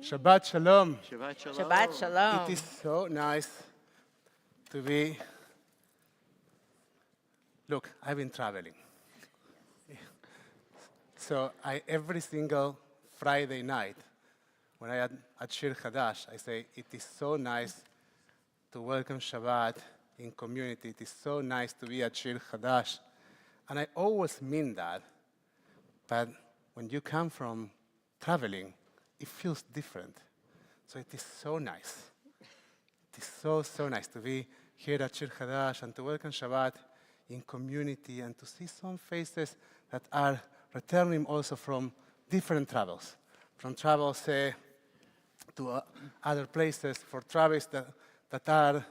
Shabbat Shalom. Shabbat Shalom. Shabbat Shalom. It is so nice to be. Look, I've been traveling. So every single Friday night, when I am at Shir Hadash, I say, it is so nice to welcome Shabbat in community. It is so nice to be at Shir Hadash. And I always mean that. But when you come from traveling, it feels different. So it is so nice. It is so, so nice to be here at Shir Hadash and to welcome Shabbat in community and to see some faces that are returning also from different travels. From travels to other places for travels that are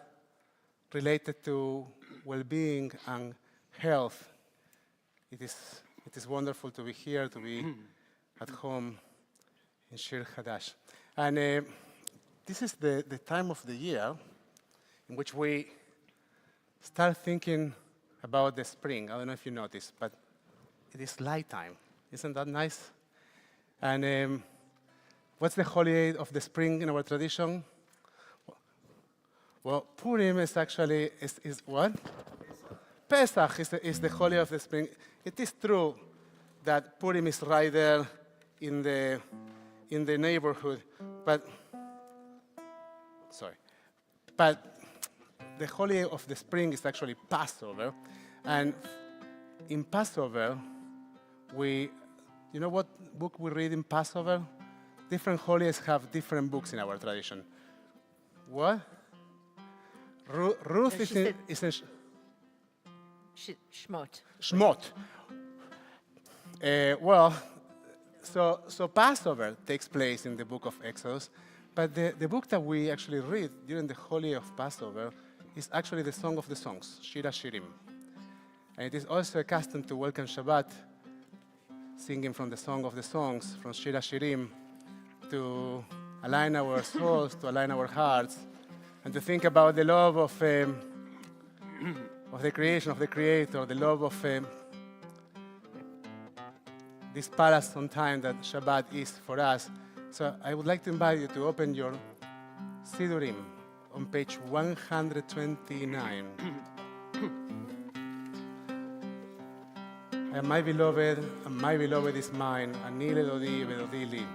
related to well-being and health. It is wonderful to be here, to be at home in Shir Hadash. And this is the time of the year in which we start thinking about the spring. I don't know if you noticed, but it is light time. Isn't that nice? And what's the holiday of the spring in our tradition? Well, Purim is actually, is what? Pesach is the holiday of the spring. It is true that Purim is right there in the neighborhood, but the holiday of the spring is actually Passover. And in Passover, you know what book we read in Passover? Different holidays have different books in our tradition. What? Ruth is in Shmot. Shmot. So Passover takes place in the book of Exodus, but the book that we actually read during the holiday of Passover is actually the Song of the Songs, Shir Hashirim. And it is also a custom to welcome Shabbat, singing from the Song of the Songs, from Shir Hashirim, to align our souls, to align our hearts, and to think about the love of the creation, of the Creator, the love of this palace on time that Shabbat is for us. So I would like to invite you to open your Sidurim on page 129. And my beloved is mine, Ani ledodi vedodi li.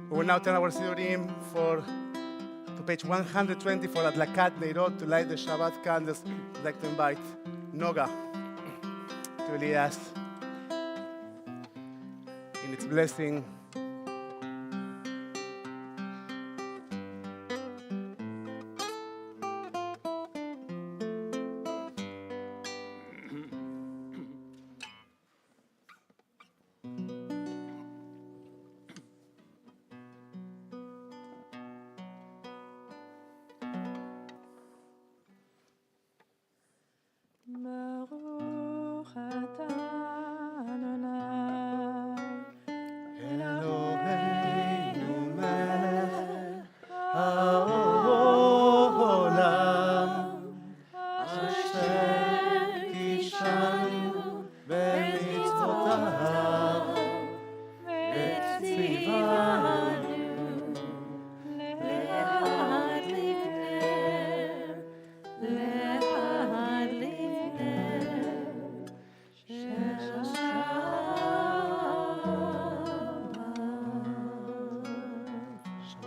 We will now turn our Sidurim to page 120 for Adlakat Neirot, to light the Shabbat candles. I'd like to invite Noga to lead us in its blessing. Baruch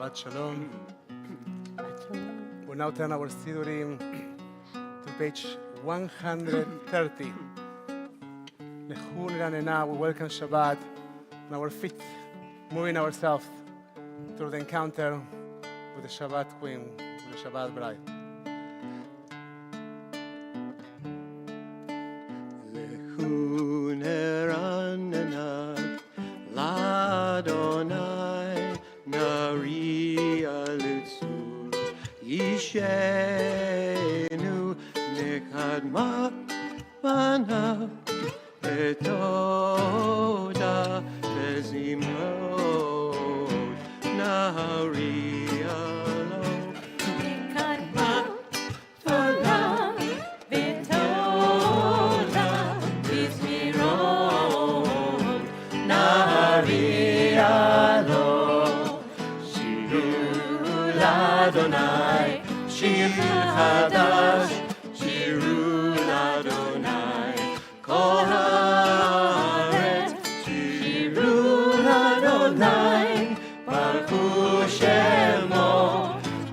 Shabbat Shalom. We'll now turn our Sidurim to page 130. Nechun we welcome Shabbat on our feet, moving ourselves through the encounter with the Shabbat Queen, with the Shabbat Bride. Lechun Ladonai Nari Alitzur Yishenu Nekadma Mana Etoda Bezimrod Nari Alo Nekadma Mana Etoda Bezimrod Nari Alo Shir Adonai, Shir Hadash, Shir Adonai, Kol Haaretz, Shir Adonai, Baruchu Shemo,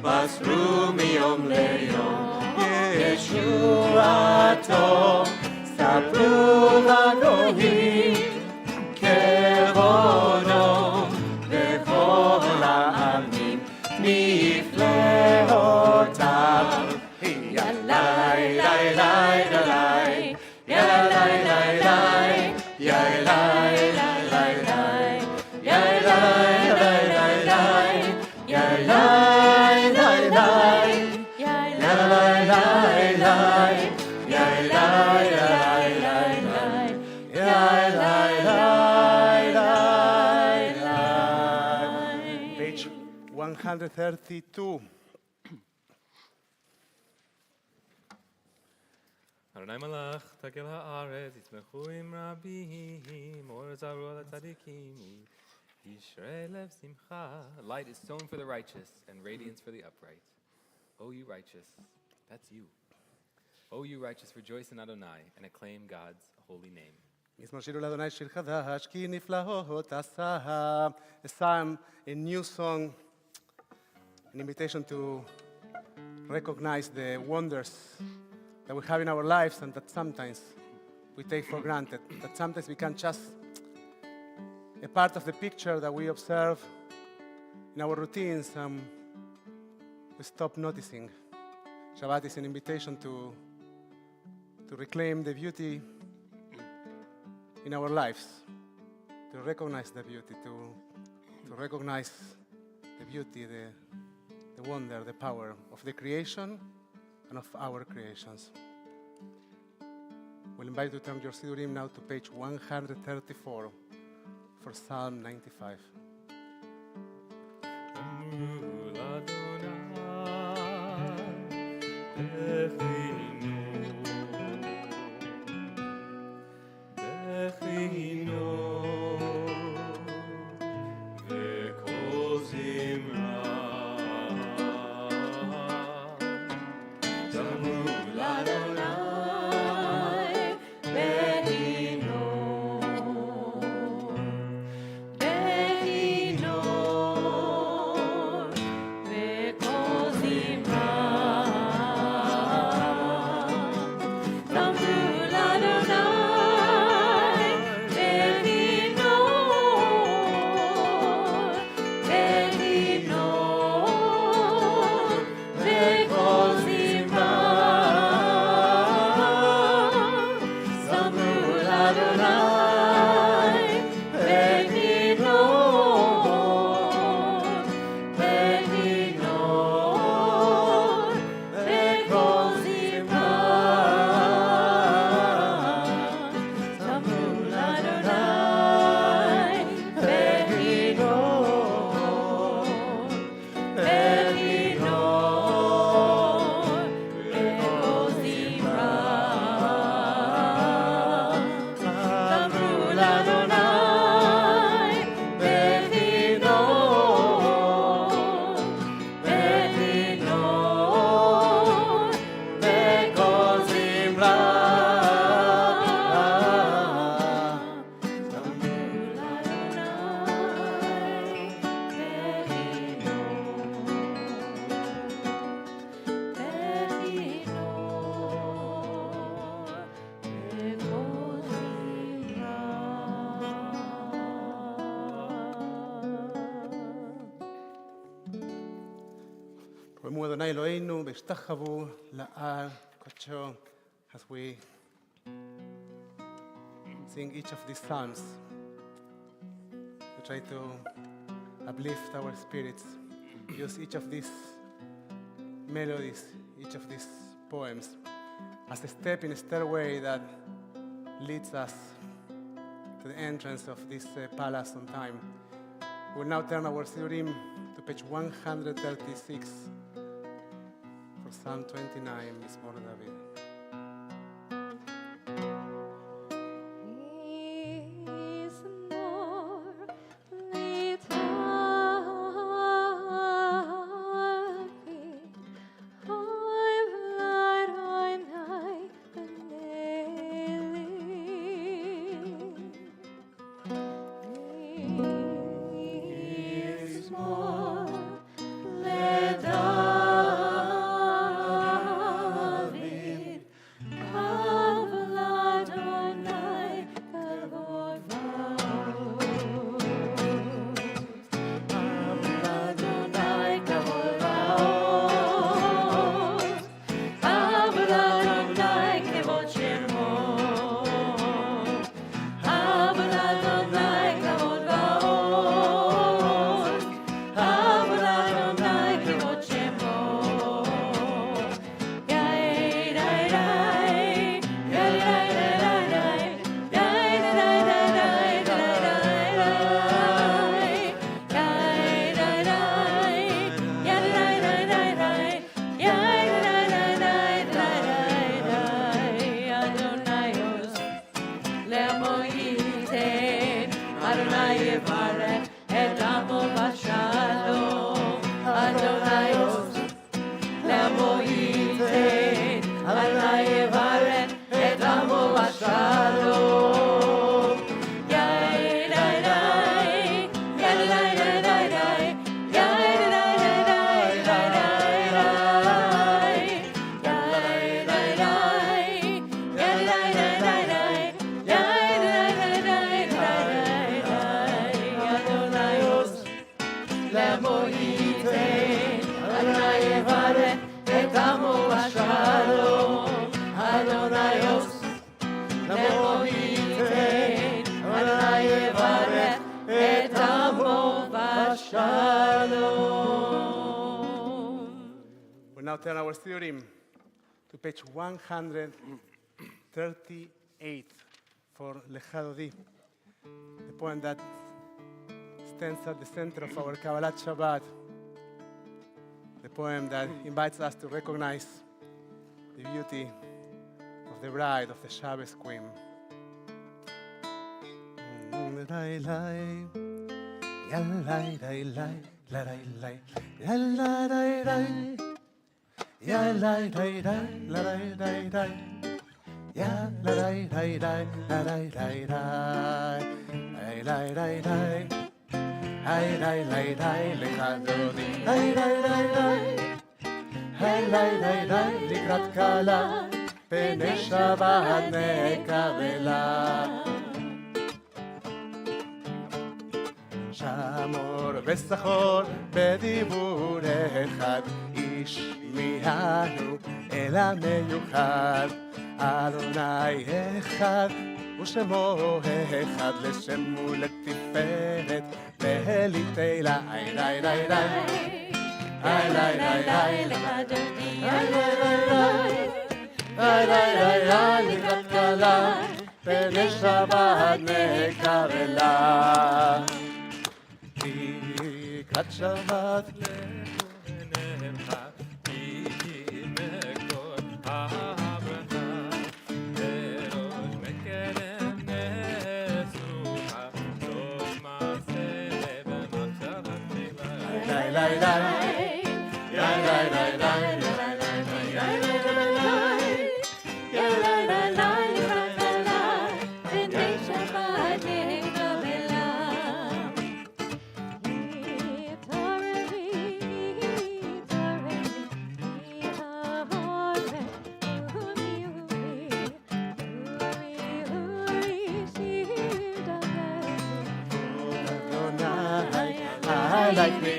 Basru miyom leyom, Yeshuato, Sapru Lagohim, Kevodo, Vechol ha'amim, Nifleotav, Yalai, lai, lai, lai, Yalai, lai, lai, Yalai, lai, lai, lai, Yalai, lai, lai, lai, Yalai, lai, lai, Yalai, lai, lai, Yalai, lai, lai, lai, Yalai, lai, Page 132. Adonai Malach, Takel Haaretz, Yitzmechu im Rabim, Or Zaru al Tzadikim, Yishrei Lev Simcha. Light is sown for the righteous, and radiance for the upright. O you righteous, that's you. O you righteous, rejoice in Adonai, and acclaim God's holy name. מזמור שיר לאדוני שיר חדש, כי נפלאות עשה. A psalm, a new song, an invitation to recognize the wonders that we have in our lives and that sometimes we take for granted, that sometimes become just a part of the picture that we observe in our routines and we stop noticing. Shabbat is an invitation to reclaim the beauty in our lives, to recognize the beauty, to recognize the beauty, the wonder, the power of the creation and of our creations. We'll invite you to turn your Sidurim now to page 134 for Psalm 95. Remu Adonai Eloheinu v'ishtachavu la'al kodsho. As we sing each of these psalms, we try to uplift our spirits. Use each of these melodies, each of these poems, as a step in a stairway that leads us to the entrance of this palace on time. We will now turn our Sidurim to page 136 for Psalm 29, Mizmor David. We'll now turn our Sidurim to page 138 for Lecha Dodi, the poem that stands at the center of our Kabbalat Shabbat, the poem that invites us to recognize the beauty of the bride, of the Shabbos queen. לקראת קלה פני שבת נקבלה שמור ושחור בדיבור אחד השמיענו אל המיוחד אדוני אחד ושמו אחד לשם ולתפארת ולתהילה איי איי איי איי איי איי לקראת קלה פני שבת נקבלה לקראת שבת like me,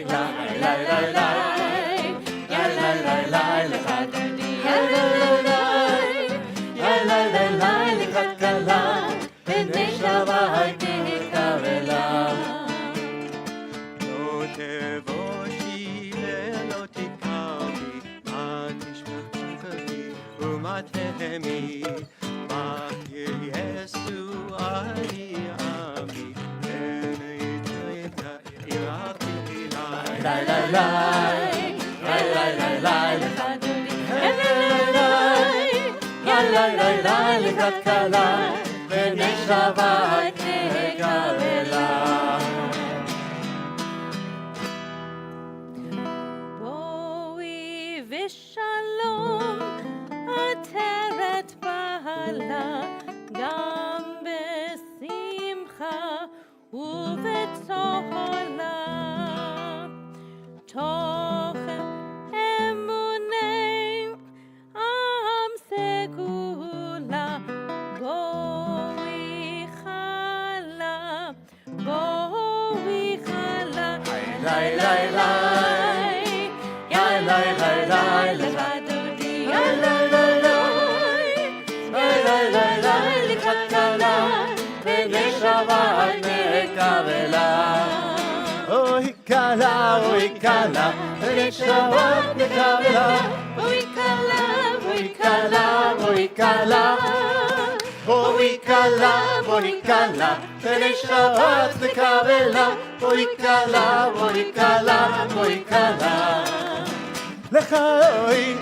לקראת כלה, בני שבת נקרלה. בואי ושלום, עטרת בעלה, גם בשמחה ובצהלה. תוך אמוני עם סגולה, בואי חלה, בואי חלה. לי לי לי, יא לי לי לי, לך דודי, יא לי לי לי, לי לי לי לי, לקראת כלה, בני שבת נקרלה. אוי כלה, בני שבת נקרלה. אוי כלה, אוי כלה, אוי כלה. אוי כלה, בני שבת נקרלה. אוי כלה, אוי כלה. לך אוי,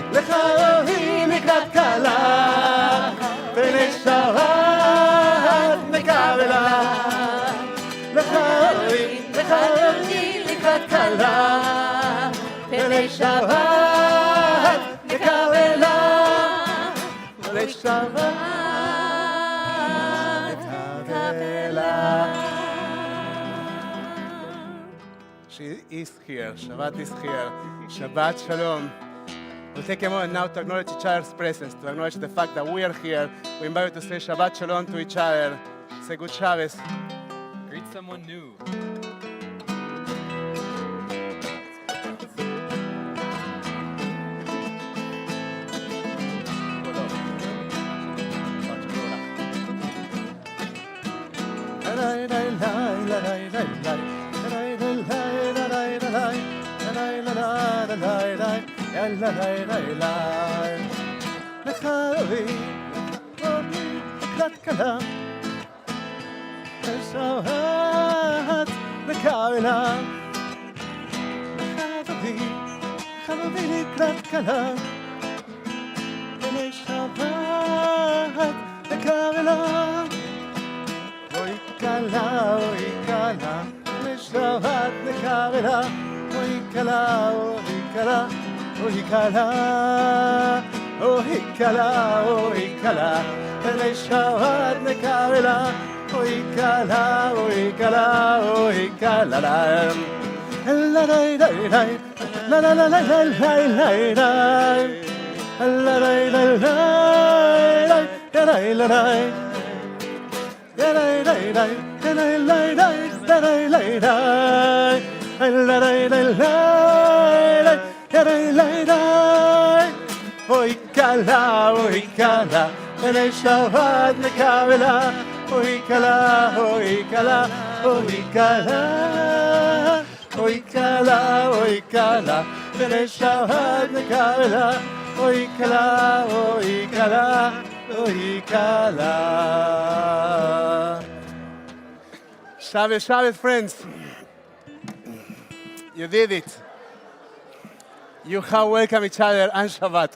לקראת כלה, בני שבת נקרלה. לך אוי, לקראת כלה, בני שבת נקרלה. בני שבת נקרלה. She is here, Shabbat is here. Shabbat Shalom. We'll take a moment now to acknowledge each other's presence, to acknowledge the fact that we are here. We invite you to say Shabbat Shalom to each other. Say good Shabbos. Greet someone new. לך אוי, לקראת כלה, בשבת נקרלה. לך אוי, לקראת כלה, בני שבת נקרלה. אוי כלה, בני שבת נקרלה. אוי כלה, אוי כלה, אוי כלה, בני שבת נקרלה. אוי כלה, אוי כלה. La la la la la la la la la la Oy kala, bnei Shabbat nekavela. Oy kala, bnei Shabbat nekavela. Oy kala. Shabbos, friends. You did it. You have welcomed each other on Shabbat.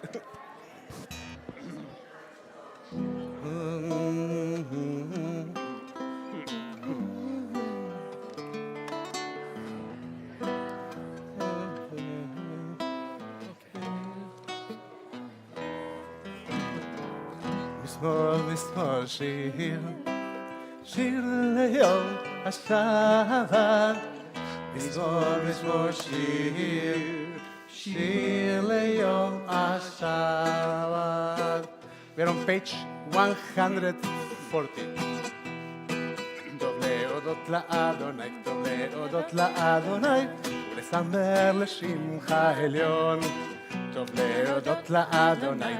Mismor, shir leyom hashavat. Mismor, shir leyom hashavat. We're on page 140. טוב להודות לאדוני, ולזמר לשמך עליון. טוב להודות לאדוני,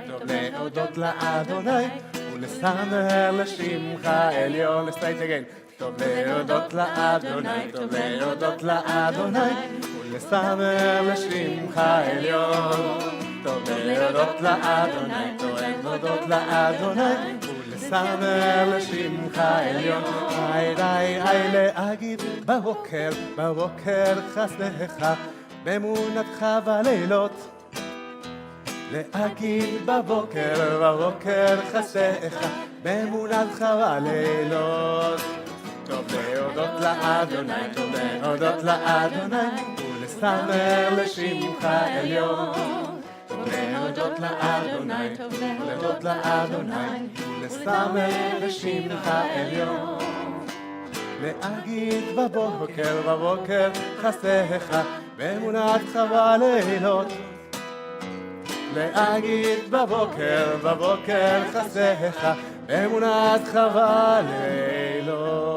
ולזמר לשמך עליון. Let's try it again. טוב להודות לאדוני, ולזמר לשמך עליון. טוב להודות לאדוני, ולזמר לשמך עליון. היי להגיד בבוקר חסדך, באמונתך בלילות, להגיד בבוקר חסדיך, באמונתך בלילות. טוב להודות לאדוני, טוב להודות לאדוני, ולסמר לשמך עליון. טוב להודות לאדוני, טוב להודות לאדוני, ולסמר לשמך עליון. להגיד בבוקר חסדיך, באמונתך בלילות. להגיד בבוקר חסדיך, באמונתך בלילות.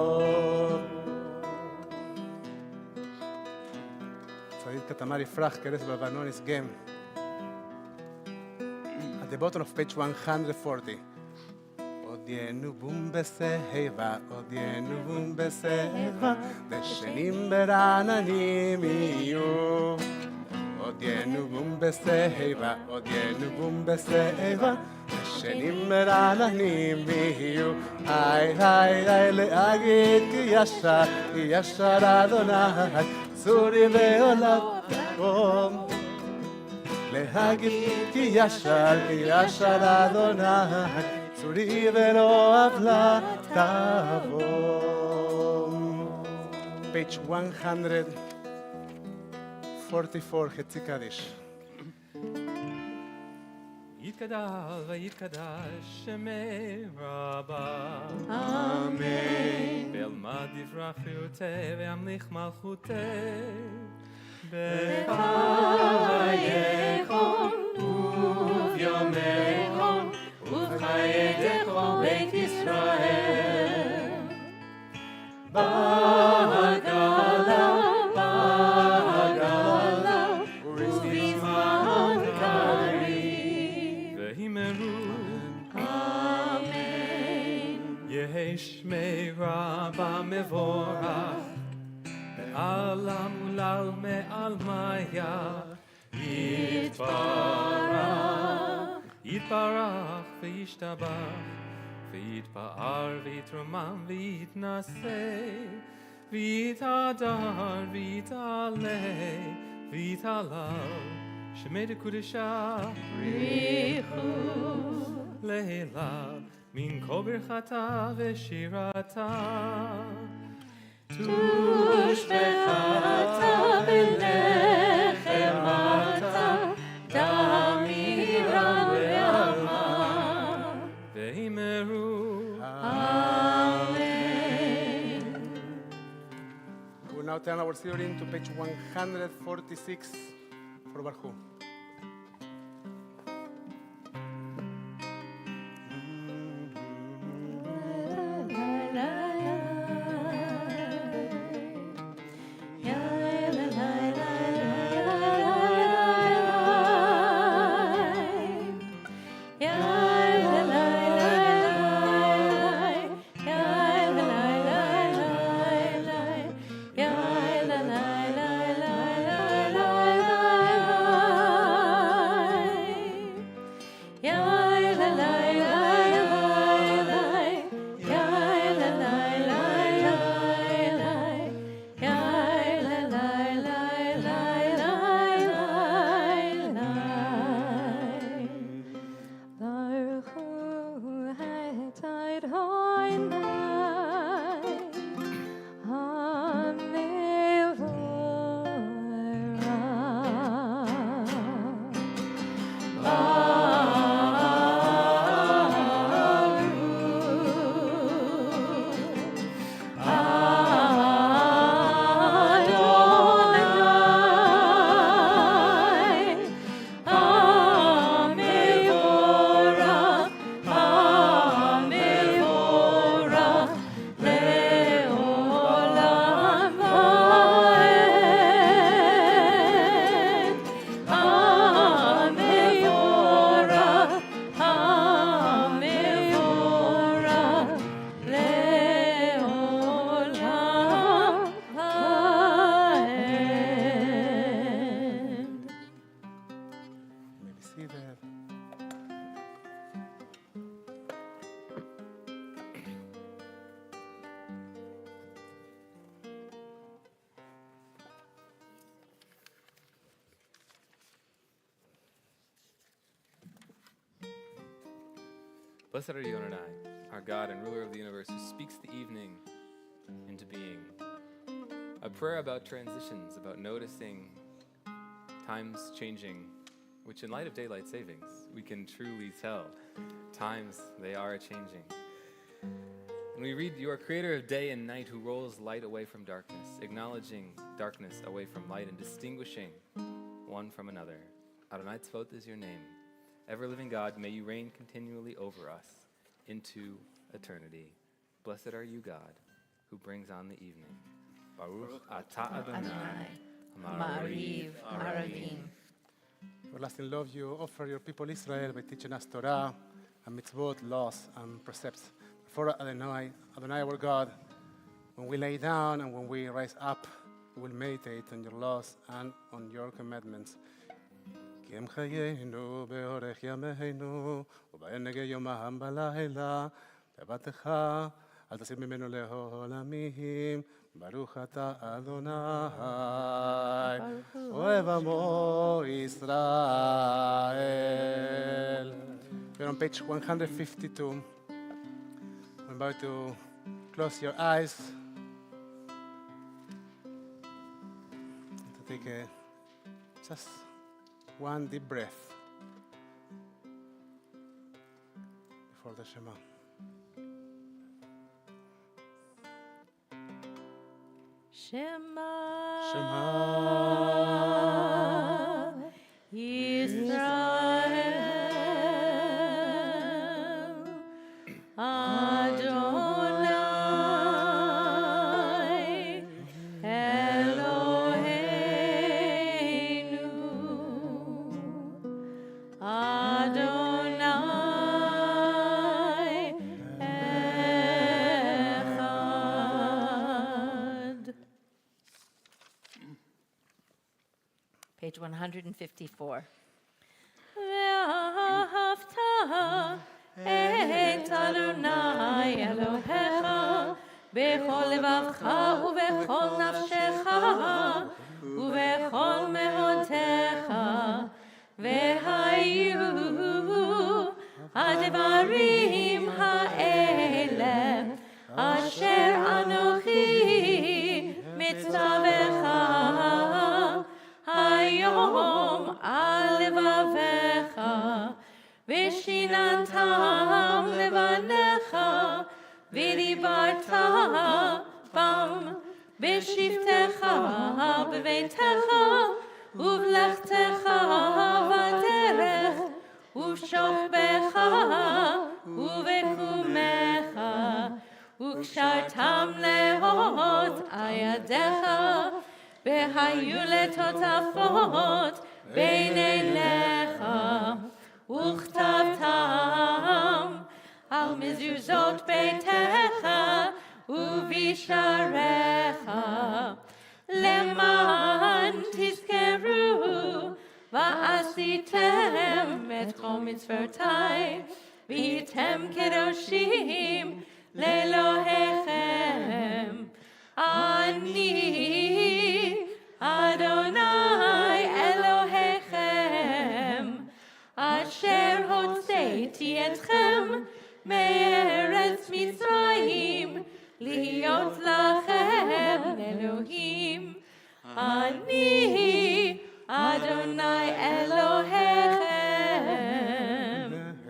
צריך כתמר יפרח כרס בלבנון יסגם. At the bottom of page 140. עודיינו בום בסהבה, עודיינו בום בסהבה, דשנים ברעננים יהיו. עודיינו בום בסהבה, עודיינו בום בסהבה, דשנים ברעננים יהיו. היי היי היי להגיד כי ישר אדוני, צורי ועולת קום. להגיד כי ישר אדוני, צורי ולא עוולה תבוא. page 144, חצי קדיש. יתקדש ויתקדש שמי רבה. אמן. ואלמד יפרח חיותי וימליך מלכותי. בחייכם וביומכם ובחיי כל בית ישראל. בעגלה ובזמן קריב. והימרו אמן. יהי שמי רבה מבורך, מעלם ולל מעל מיה. יתברך וישתבח, ויתפאר ויתרומם ויתנשא, ויתהדר ויתעלה, ויתהלל שמי דקודשה בריחו. לעילה מן כל ברכתה ושירתה. תושבחתה בנחמתה, דמירה ועלמה. והימרו אמן. We will now turn our theory to page 146 for Barhu. Blessed are you, Adonai, our God and ruler of the universe, who speaks the evening into being. A prayer about transitions, about noticing times changing, which in light of daylight savings, we can truly tell times they are changing. And we read, you are creator of day and night, who rolls light away from darkness, acknowledging darkness away from light and distinguishing one from another. Adonai Tzvot is your name. Ever-living God, may you reign continually over us into eternity. Blessed are you, God, who brings on the evening. Baruch atah Adonai, Mariv Aravim. Everlasting love, you offer your people Israel by teaching us Torah and mitzvot, laws, and precepts. For Adonai our God, when we lay down and when we rise up, we will meditate on your laws and on your commandments. כי הם חיינו באורך ימינו, ובענגי יומם בלילה, תבטך, אל תסיר ממנו לעולמים. ברוך אתה אדוני, אוהב עמו ישראל. We're on page 152. I'm about to close your eyes. To take just one deep breath before the Shema. Shema, Shema Yisrael, Adonai, Eloheinu, Adonai, Echad. Page 154. ואהבת את אדוני אלוהיך בכל לבבך ובכל נפשך ובכל מאודך, והיו הדברים האלה אשר אנוכי מצווך היום על לבביך, ושיננתם לבניך, ודיברת בם בשבתך בביתך, ובלכתך בדרך, ובשוכבך ובקומך, וקשרתם לאות ידיך, והיו לטוטפות בין עיניך, וכתבתם על מזוזות ביתך ובשעריך, למען תזכרו ועשיתם את כל מצוותי, והייתם קדושים לאלוהיכם. אני אדוני אלוהיכם, אשר הוצאתי אתכם מארץ מצרים, להיות לכם אלוהים. אני אדוני אלוהיכם.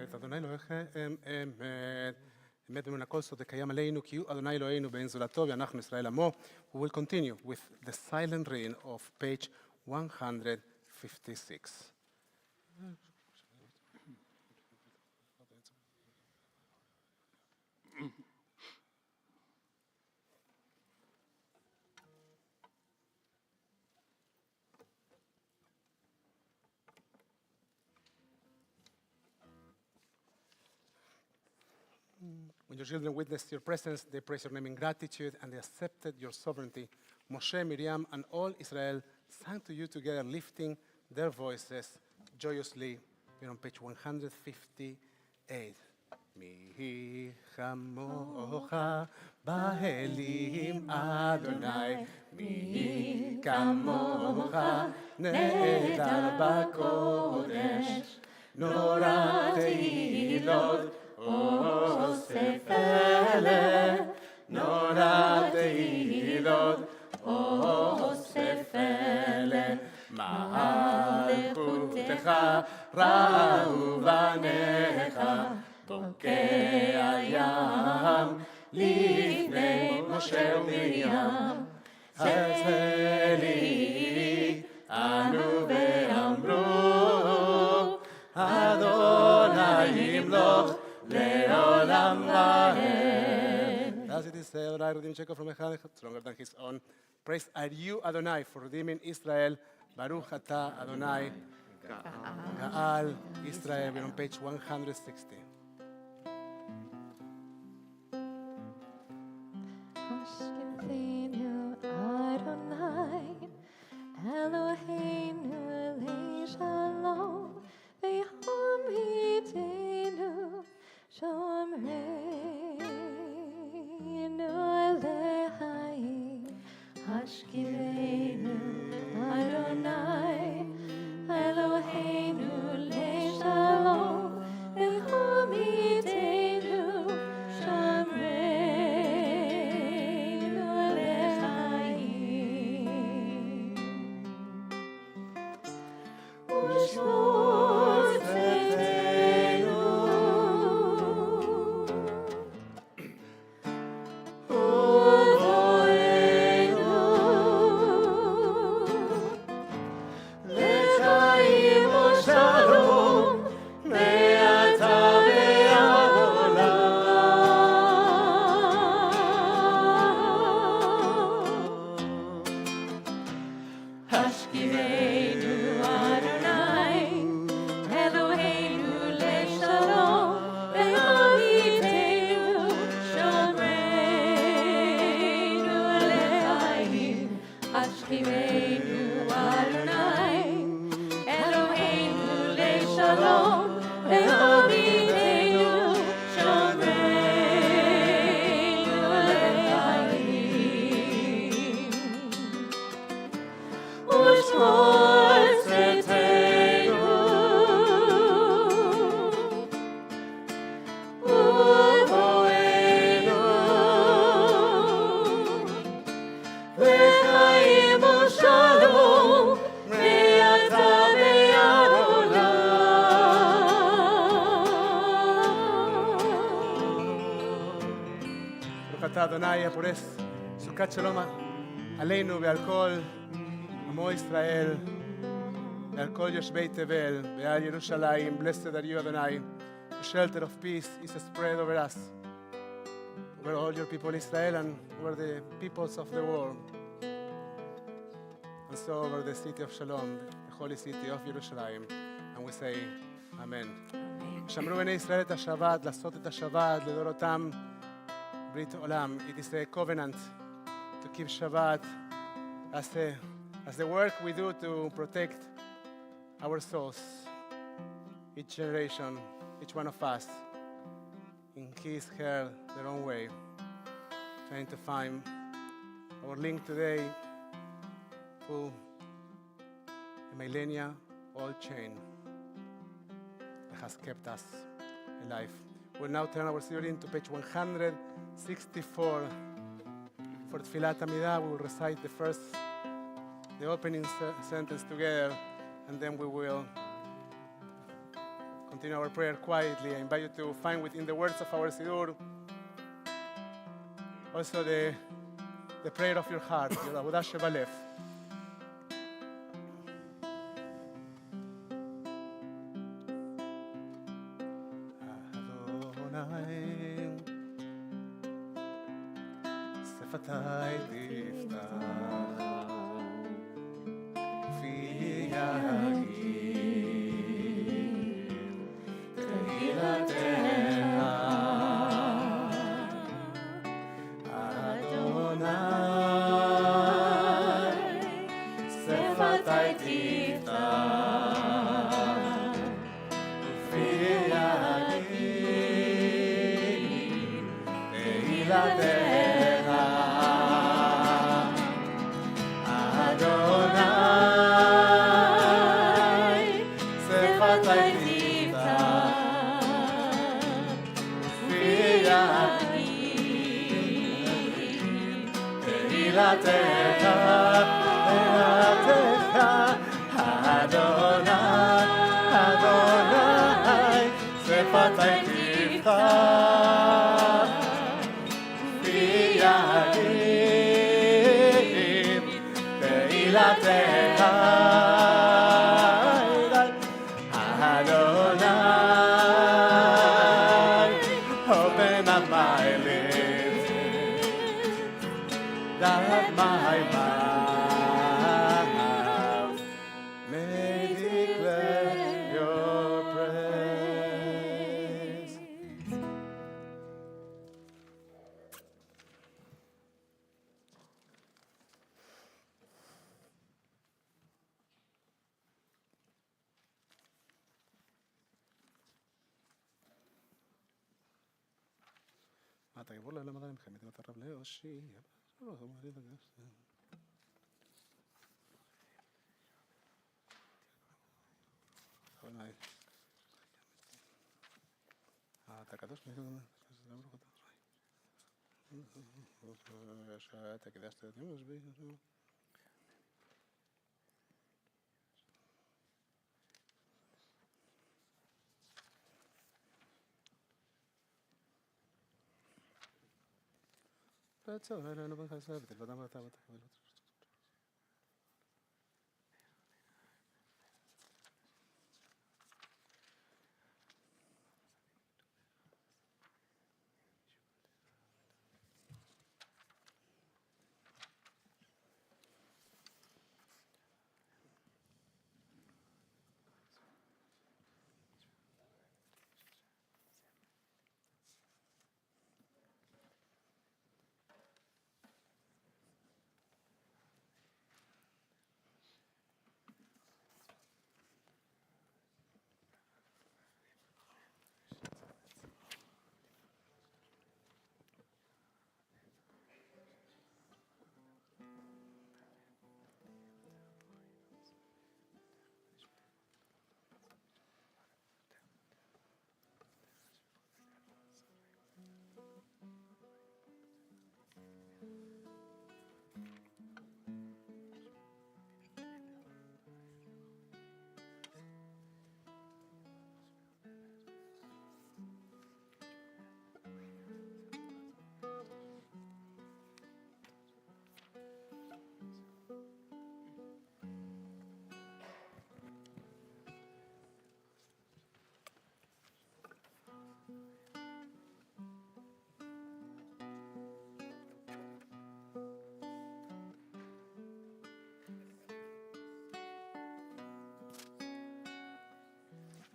את אדוני אלוהיכם אמת. אמת מן הכל סוד וקיים עלינו, כי הוא אדוני אלוהינו ואין זולתו, ואנחנו ישראל עמו. We will continue with the silent reading of page 156. When your children witnessed your presence, they praised your name in gratitude, and they accepted your sovereignty. Moshe, Miriam, and all Israel sang to you together, lifting their voices joyously. We're on page 158. Mi chamocha ba'elim Adonai, mi kamocha nedar ba'kodesh, norah tehilot אוסף אלה, נורא תהילות, אוסף אלה, מלכותך ראו בניך, בוקע ים, לפני משה ומרים. צאלי אנו ואמרו, אדוני ימלוך לעולם ועד. As it is said, Adonai redeemed Jacob from a hand stronger than his own. Praise are you, Adonai, for redeeming Israel. Baruch atah Adonai, Gaal Israel. We're on page 160. Ashkenazi Adonai, Eloheinu le'shalom, ve'hamidenu shomreinu le'chaim. Ashkenazi Adonai, Eloheinu le'shalom, ve'hamidenu shomreinu le'chaim. Ushmor tzedkenu, uvoenu, lechaim ushalom, me'ata ve'ad olam. Hashkivenu Adonai, Eloheinu le'shalom, ve'hamidenu shomreinu le'chaim. Hashkivenu Adonai, Eloheinu le'shalom, ve'hamidenu shomreinu le'chaim. Ushmor tzedkenu, uvoenu, lechaim ushalom, me'ata ve'ad olam. ברוך אתה אדוני הפורס סוכת שלום עלינו ועל כל עמו ישראל ועל כל יושבי תבל ועל ירושלים. Blessed are you, Adonai. The shelter of peace is spread over us, over all your people Israel and over the peoples of the world, and so over the city of Shalom, the holy city of Jerusalem. And we say, Amen. שמרו בני ישראל את השבת, לעשות את השבת לדורותם ברית עולם. It is a covenant to keep Shabbat as the work we do to protect our souls. Each generation, each one of us, in his, her, their own way, trying to find our link today to a millennia-old chain that has kept us alive. We'll now turn our series to page 164. For Tfilat Amidah, we will recite the opening sentence together, and then we will continue our prayer quietly. I invite you to find within the words of our Siddur also the prayer of your heart, your Avodah Shebalev. שפתי תפתח, פי יגיד תהילתך, אדוני, שפתי תפתח, פי יגיד תהילתך. Adonai, ירים תהילתך Adonai open up my lips that my mouth may declare your praise. אתה יבוא לעולם הרע מכם, את הרב להושיע. אתה קדוש אתה קדשת את יום השביעי. בסדר, לא בנך ישראל, ותלבדם ואתה ותקבל.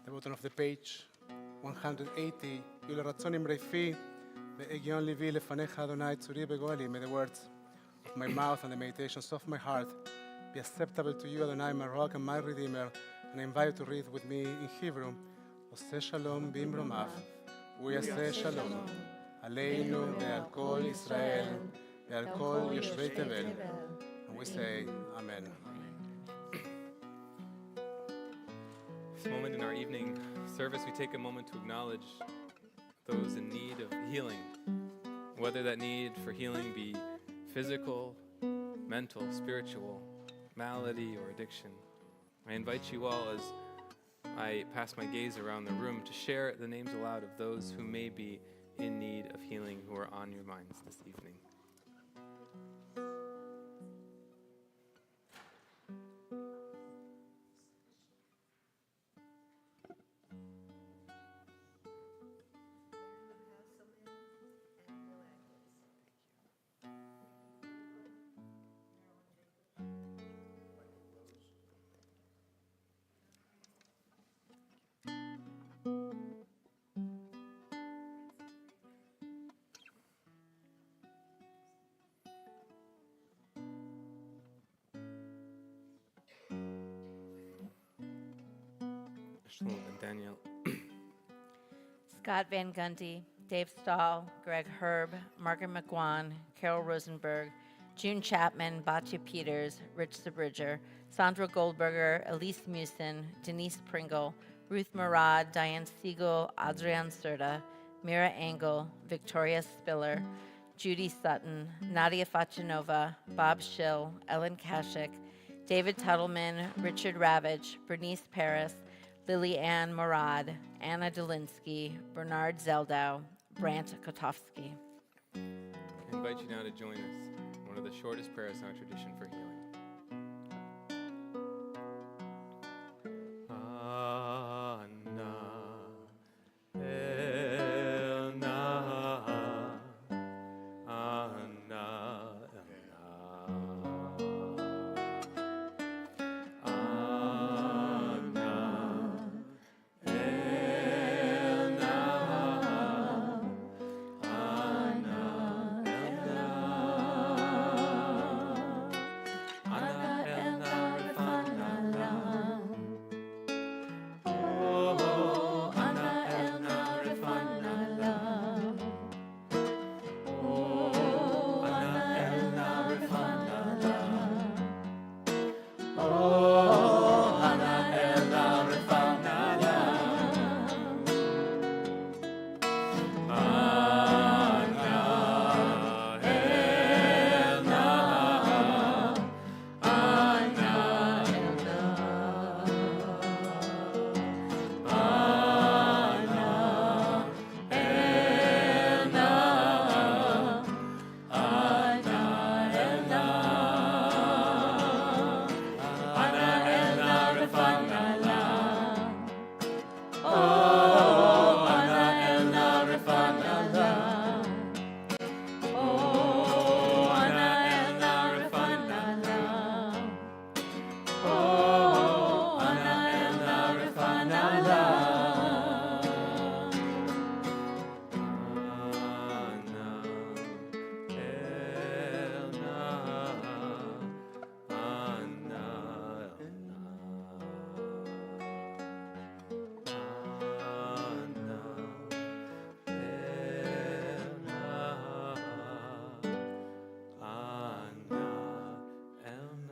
The bottom of the page, 180, יהיו לרצון אמרי והגיון ליבי לפניך אדוני צורי בגואלי. May the words of my mouth and the meditations of my heart be acceptable to you, Adonai, my rock and my redeemer. And I invite you to read with me in Hebrew, עושה שלום במרומיו, הוא יעשה שלום עלינו ועל כל ישראל ועל כל יושבי תבל. And we say, Amen. This moment in our evening service, we take a moment to acknowledge those in need of healing, whether that need for healing be physical, mental, spiritual, malady, or addiction. I invite you all, as I pass my gaze around the room, to share the names aloud of those who may be in need of healing, who are on your minds this evening. And Daniel. Scott Van Gundy, Dave Stahl, Greg Herb, Margaret McGuan, Carol Rosenberg, June Chapman, Batya Peters, Rich Sabridger, Sandra Goldberger, Elise Musin, Denise Pringle, Ruth Murad, Diane Siegel, Adrian Serta, Mira Engel, Victoria Spiller, Judy Sutton, Nadia Fachanova, Bob Schill, Ellen Kashik, David Tuttleman, Richard Ravage, Bernice Paris, Lily Ann Morad, Anna Dolinsky, Bernard Zeldow, Brant Kotowski. I invite you now to join us in one of the shortest prayers in our tradition for healing. Anna Elna, Anna Elna, Anna Elna, Anna Elna, Anna Elna Refanala. Oh, Anna Elna Refanala. Oh, Anna Elna Refanala. Oh, Anna Elna Refanala. Anna Elna. Anna Elna.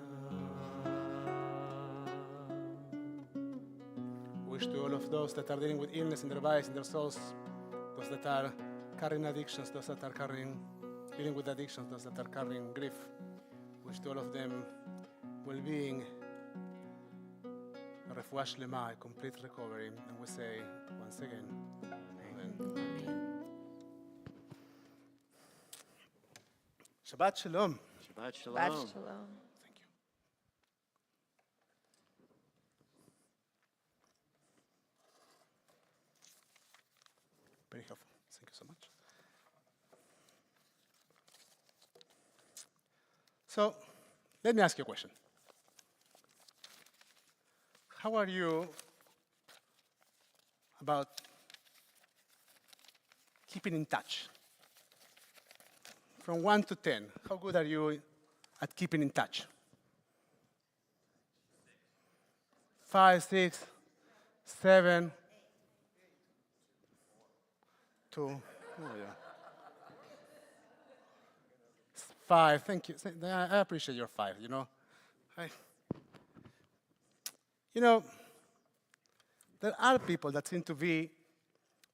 Wish to all of those that are dealing with illness in their bodies, in their souls, those that are carrying addictions, those that are dealing with addictions, those that are carrying grief. Wish to all of them well-being, refuah shlema, a complete recovery. And we say once again, Amen. Shabbat shalom. Shabbat shalom. Shabbat shalom. Thank you. Very helpful. Thank you so much. So, let me ask you a question. How are you about keeping in touch? From 1 to 10, how good are you at keeping in touch? 5, 6, 7, 2. Oh, yeah. 5, thank you. I appreciate your 5, you know. There are people that seem to be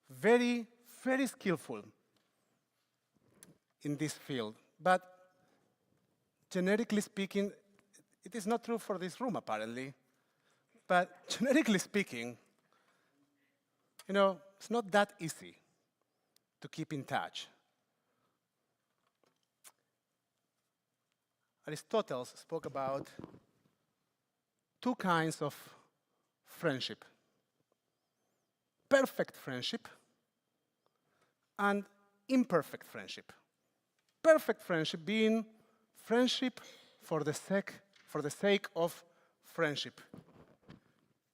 very, very skillful in this field, but generically speaking, it is not true for this room apparently, but generically speaking, it's not that easy to keep in touch. Aristotle spoke about 2 kinds of friendship: perfect friendship and imperfect friendship. Perfect friendship being friendship for the sake of friendship,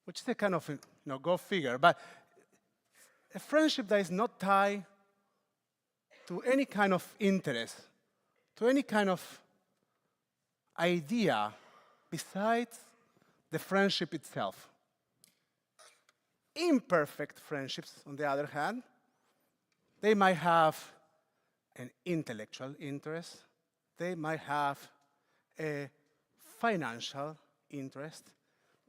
which is a kind of go figure, but a friendship that is not tied to any kind of interest, to any kind of idea besides the friendship itself. Imperfect friendships, on the other hand, they might have an intellectual interest, they might have a financial interest,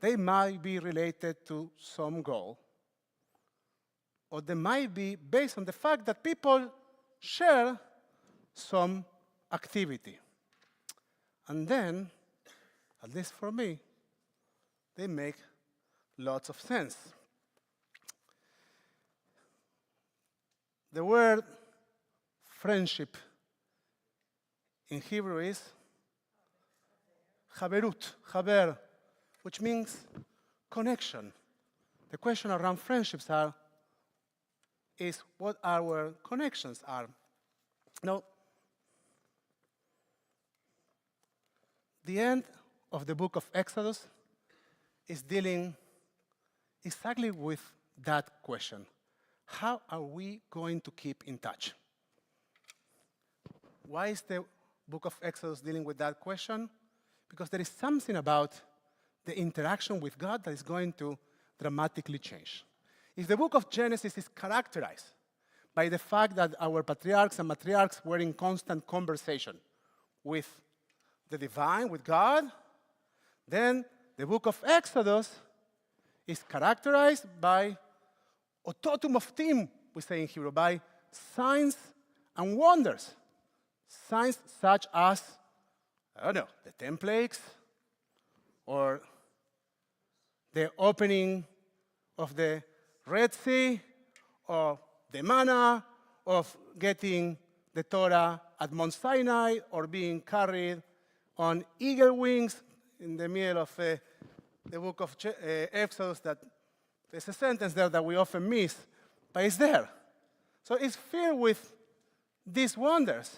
they might be related to some goal, or they might be based on the fact that people share some activity. And then, at least for me, they make lots of sense. The word friendship in Hebrew is haberut, haber, which means connection. The question around friendships is what our connections are. Now, the end of the book of Exodus is dealing exactly with that question. How are we going to keep in touch? Why is the book of Exodus dealing with that question? Because there is something about the interaction with God that is going to dramatically change. If the book of Genesis is characterized by the fact that our patriarchs and matriarchs were in constant conversation with the divine, with God, then the book of Exodus is characterized by ototum of tim, we say in Hebrew, by signs and wonders. Signs such as, I don't know, the 10 plagues, or the opening of the Red Sea, or the manna, of getting the Torah at Mount Sinai, or being carried on eagle wings in the middle of the book of Exodus. That there's a sentence there that we often miss, but it's there. So it's filled with these wonders.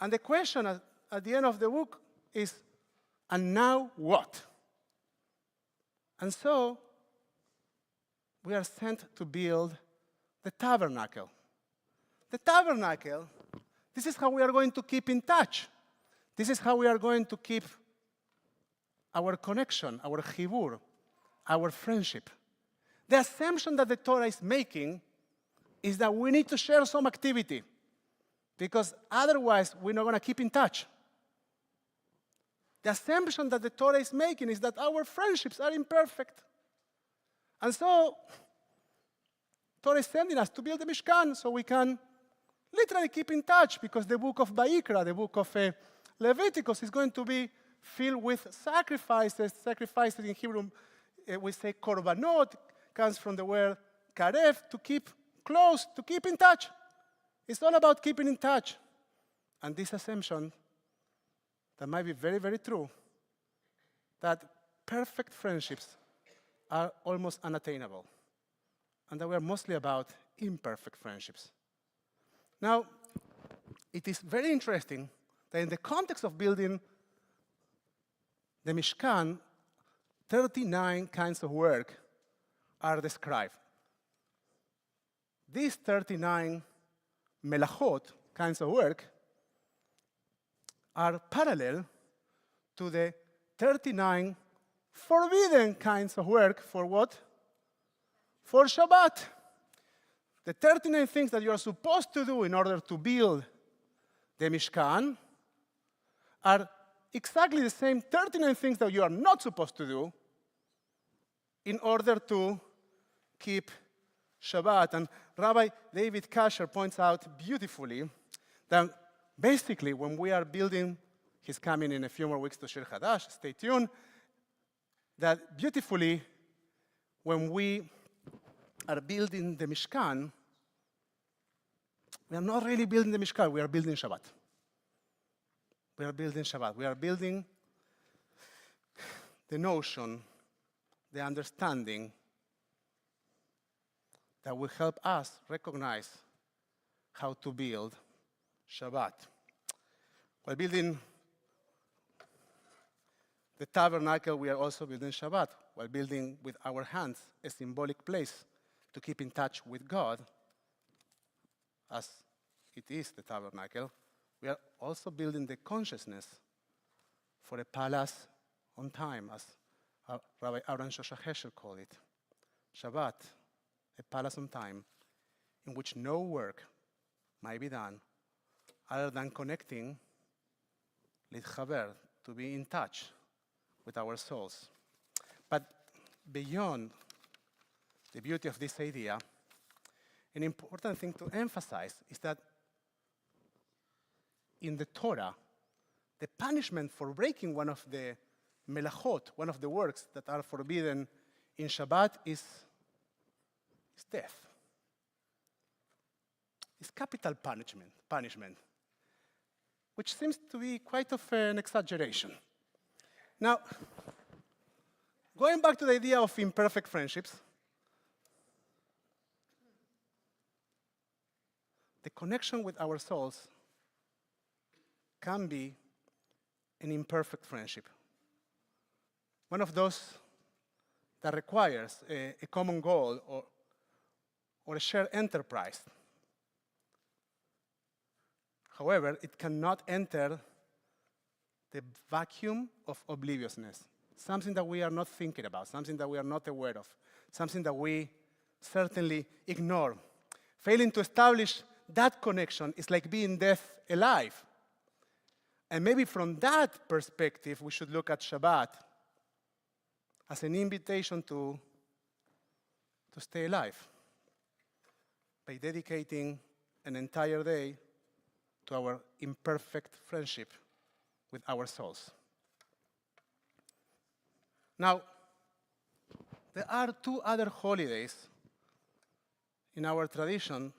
And the question at the end of the book is, and now what? And so we are sent to build the tabernacle. The tabernacle, this is how we are going to keep in touch. This is how we are going to keep our connection, our chibur, our friendship. The assumption that the Torah is making is that we need to share some activity, because otherwise we're not going to keep in touch. The assumption that the Torah is making is that our friendships are imperfect. And so, Torah is sending us to build the Mishkan so we can literally keep in touch, because the book of Vayikra, the book of Leviticus, is going to be filled with sacrifices. Sacrifices in Hebrew, we say korbanot, comes from the word karev, to keep close, to keep in touch. It's all about keeping in touch. And this assumption, that might be very, very true, that perfect friendships are almost unattainable, and that we are mostly about imperfect friendships. Now, it is very interesting that in the context of building the Mishkan, 39 kinds of work are described. These 39 melachot, kinds of work, are parallel to the 39 forbidden kinds of work for what? For Shabbat. The 39 things that you are supposed to do in order to build the Mishkan are exactly the same 39 things that you are not supposed to do in order to keep Shabbat. And Rabbi David Kasher points out beautifully that basically when we are building, he's coming in a few more weeks to Shir Hadash, stay tuned, that beautifully when we are building the Mishkan, we are not really building the Mishkan, we are building Shabbat. We are building Shabbat. We are building the notion, the understanding that will help us recognize how to build Shabbat. While building the tabernacle, we are also building Shabbat. While building with our hands a symbolic place to keep in touch with God, as it is the tabernacle, we are also building the consciousness for a palace on time, as Rabbi Aaron Shosha Heschel called it. Shabbat, a palace on time, in which no work might be done other than connecting, litchaber, to be in touch with our souls. But beyond the beauty of this idea, an important thing to emphasize is that in the Torah, the punishment for breaking one of the melachot, one of the works that are forbidden in Shabbat, is death. is capital punishment, which seems to be quite of an exaggeration. Now, going back to the idea of imperfect friendships, the connection with our souls can be an imperfect friendship. One of those that requires a common goal or a shared enterprise. However, it cannot enter the vacuum of obliviousness, something that we are not thinking about, something that we are not aware of, something that we certainly ignore. Failing to establish that connection is like being dead alive. And maybe from that perspective, we should look at Shabbat as an invitation to stay alive by dedicating an entire day to our imperfect friendship with our souls. Now, there are two other holidays in our tradition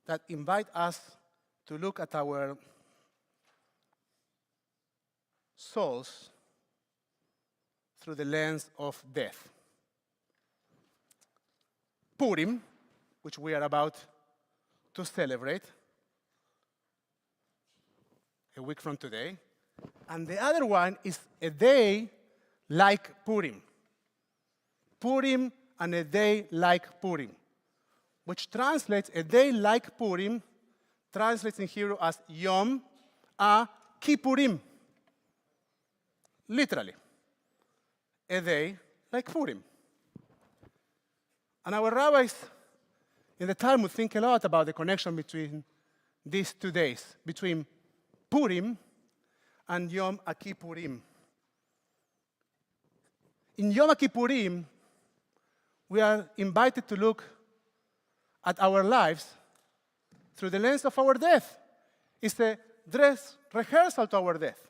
that invite us to look at our souls through the lens of death. Purim, which we are about to celebrate a week from today, and the other one is a day like Purim. Purim and a day like Purim, which translates, a day like Purim, translates in Hebrew as Yom Kippurim. Literally, a day like Purim. And our rabbis in the Talmud think a lot about the connection between these 2 days, between Purim and Yom Kippurim. In Yom Kippurim, we are invited to look at our lives through the lens of our death. It's a dress rehearsal to our death.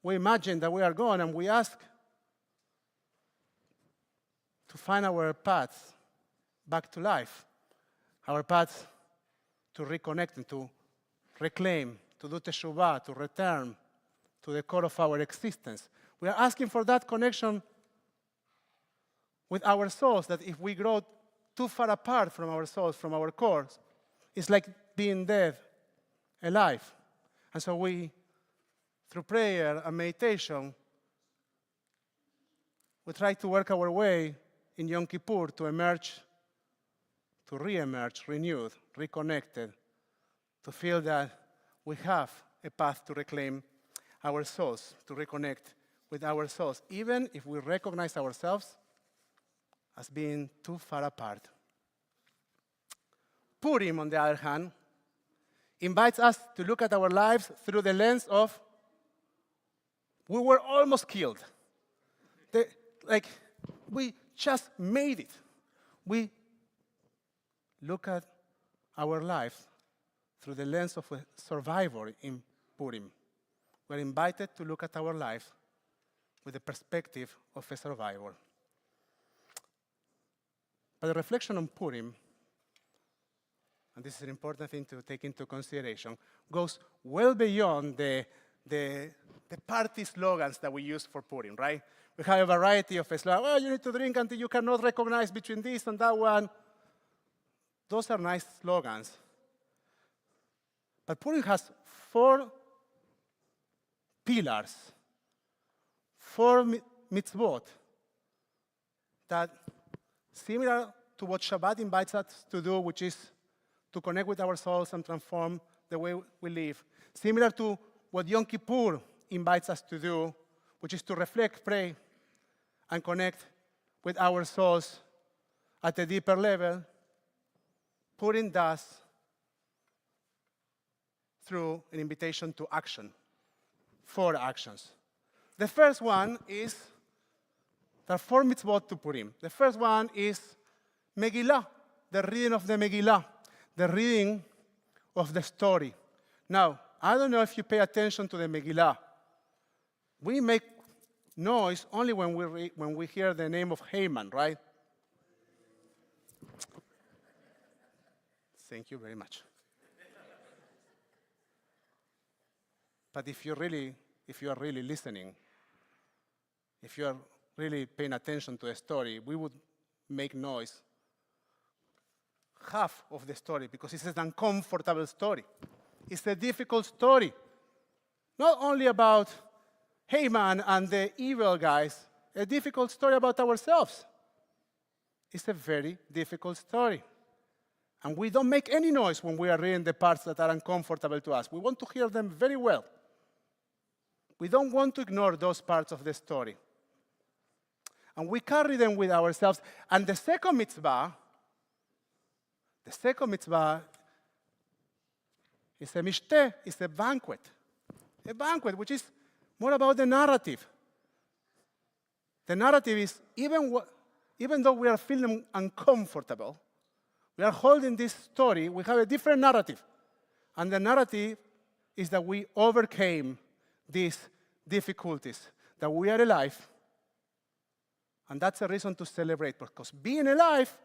We imagine that we are gone and we ask to find our paths back to life, our paths to reconnect and to reclaim, to do teshuvah, to return to the core of our existence. We are asking for that connection with our souls, that if we grow too far apart from our souls, from our core, it's like being dead, alive. And so we, through prayer and meditation, we try to work our way in Yom Kippur to emerge, to re-emerge, renewed, reconnected, to feel that we have a path to reclaim our souls, to reconnect with our souls, even if we recognize ourselves as being too far apart. Purim, on the other hand, invites us to look at our lives through the lens of, we were almost killed. We just made it. We look at our life through the lens of a survivor in Purim. We're invited to look at our life with the perspective of a survivor. But the reflection on Purim, and this is an important thing to take into consideration, goes well beyond the party slogans that we use for Purim, right? We have a variety of slogans. Oh, you need to drink until you cannot recognize between this and that one. Those are nice slogans. But Purim has 4 pillars, 4 mitzvot that, similar to what Shabbat invites us to do, which is to connect with our souls and transform the way we live, similar to what Yom Kippur invites us to do, which is to reflect, pray, and connect with our souls at a deeper level, Purim does through an invitation to action, 4 actions. The first one is, there are 4 mitzvot to Purim. The first one is Megillah, the reading of the Megillah, the reading of the story. Now, I don't know if you pay attention to the Megillah. We make noise only when we hear the name of Haman, right? Thank you very much. But if you are really listening, if you are really paying attention to a story, we would make noise half of the story because it's an uncomfortable story. It's a difficult story. Not only about Haman and the evil guys, a difficult story about ourselves. It's a very difficult story. And we don't make any noise when we are reading the parts that are uncomfortable to us. We want to hear them very well. We don't want to ignore those parts of the story. And we carry them with ourselves. And the second mitzvah is a mishteh, is a banquet. A banquet, which is more about the narrative. The narrative is, even though we are feeling uncomfortable, we are holding this story, we have a different narrative. And the narrative is that we overcame these difficulties, that we are alive. And that's a reason to celebrate, because being alive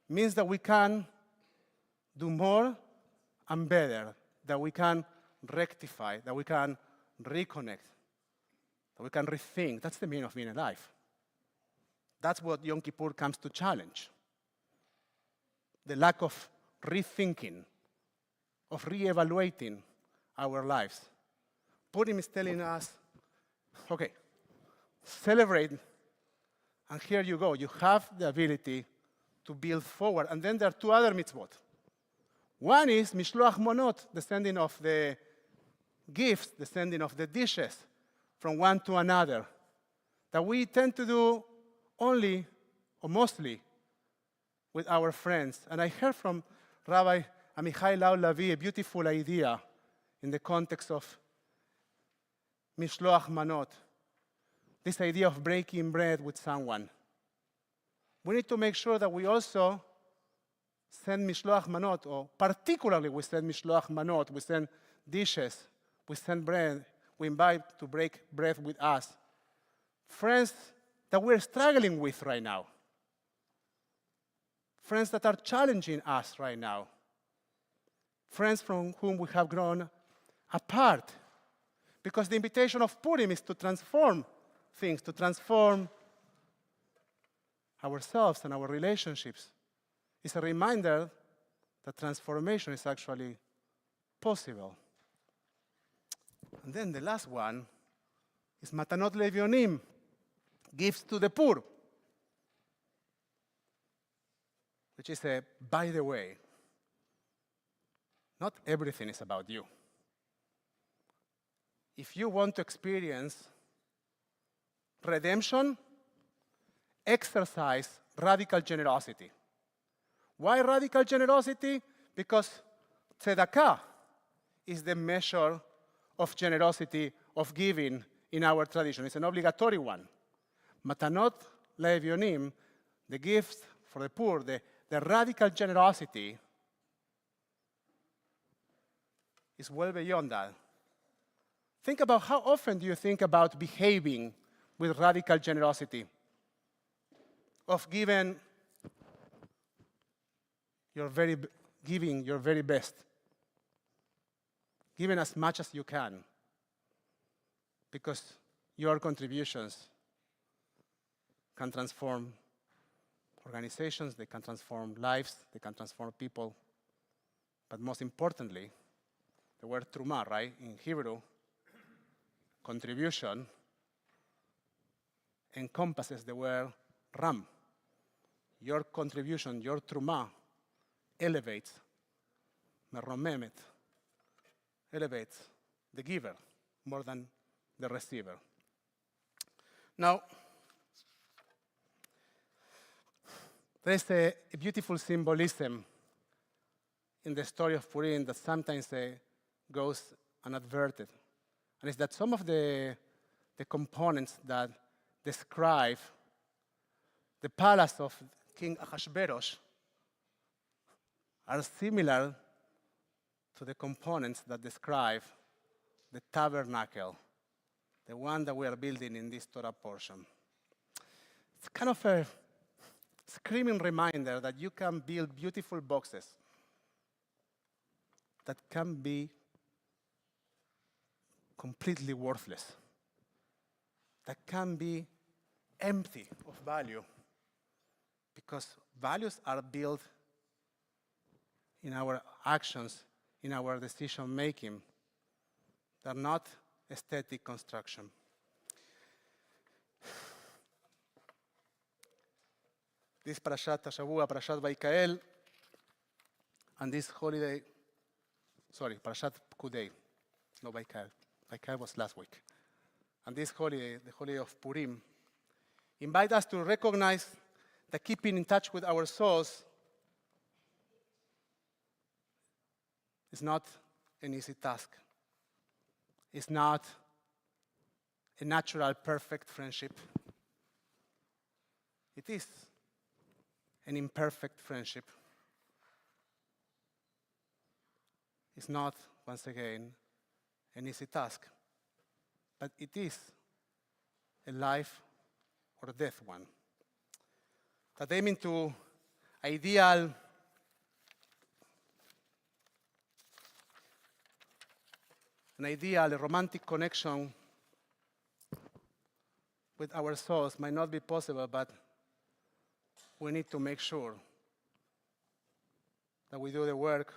means that we can do more and better, that we can rectify, that we can reconnect, that we can rethink. That's the meaning of being alive. That's what Yom Kippur comes to challenge. The lack of rethinking, of reevaluating our lives. Purim is telling us, okay, celebrate, and here you go. You have the ability to build forward. And then there are two other mitzvot. One is Mishloach Monot, the sending of the gifts, the sending of the dishes from one to another, that we tend to do only or mostly with our friends. And I heard from Rabbi Amichai Lau-Lavi a beautiful idea in the context of Mishloach Manot, this idea of breaking bread with someone. We need to make sure that we also send Mishloach Manot, or particularly we send Mishloach Manot, we send dishes, we send bread, we invite to break bread with us. Friends that we're struggling with right now. Friends that are challenging us right now. Friends from whom we have grown apart. Because the invitation of Purim is to transform things, to transform ourselves and our relationships. It's a reminder that transformation is actually possible. And then the last one is Matanot Levionim, gifts to the poor, which is a, by the way, not everything is about you. If you want to experience redemption, exercise radical generosity. Why radical generosity? Because tzedakah is the measure of generosity, of giving in our tradition. It's an obligatory one. Matanot le'evionim, the gifts for the poor, the radical generosity is well beyond that. Think about how often do you think about behaving with radical generosity, of giving your very best, giving as much as you can, because your contributions can transform organizations, they can transform lives, they can transform people. But most importantly, the word truma, right, in Hebrew, contribution, encompasses the word ram. Your contribution, your truma, elevates, meromemet, elevates the giver more than the receiver. Now, there's a beautiful symbolism in the story of Purim that sometimes goes unadverted. And it's that some of the components that describe the palace of King Ahasuerus are similar to the components that describe the tabernacle, the one that we are building in this Torah portion. It's kind of a screaming reminder that you can build beautiful boxes that can be completely worthless, that can be empty of value, because values are built in our actions, in our decision making. They're not aesthetic construction. This Parashat Hashavua, Parashat Vaikael, and this holiday, Parashat Kudei, no Vaikael. Vaikael was last week. And this holiday, the holiday of Purim, invite us to recognize that keeping in touch with our souls is not an easy task. It's not a natural, perfect friendship. It is an imperfect friendship. It's not, once again, an easy task, but it is a life or death one. That aiming to ideal, a romantic connection with our souls might not be possible, but we need to make sure that we do the work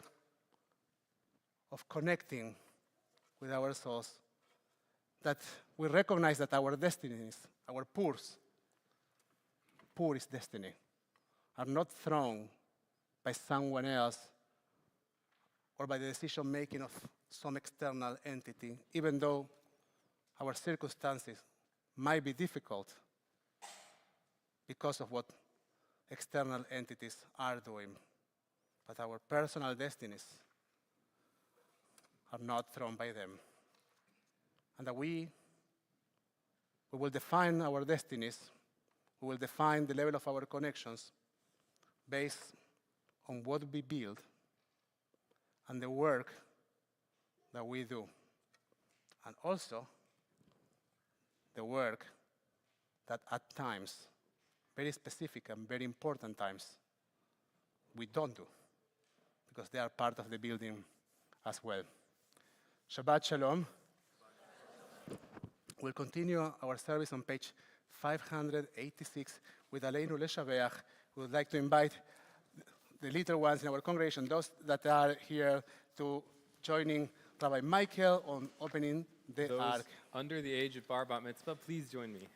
of connecting with our souls, that we recognize that our destinies, our poor's destiny, are not thrown by someone else or by the decision-making of some external entity, even though our circumstances might be difficult because of what external entities are doing. But our personal destinies are not thrown by them. And that we will define our destinies, we will define the level of our connections based on what we build and the work that we do. And also the work that at times, very specific and very important times, we don't do, because they are part of the building as well. Shabbat Shalom. We'll continue our service on page 586 with Aleinu Leshaveach. We would like to invite the little ones in our congregation, those that are here, to joining Rabbi Michael on opening the Those ark. under the age of bar bat mitzvah, please join me.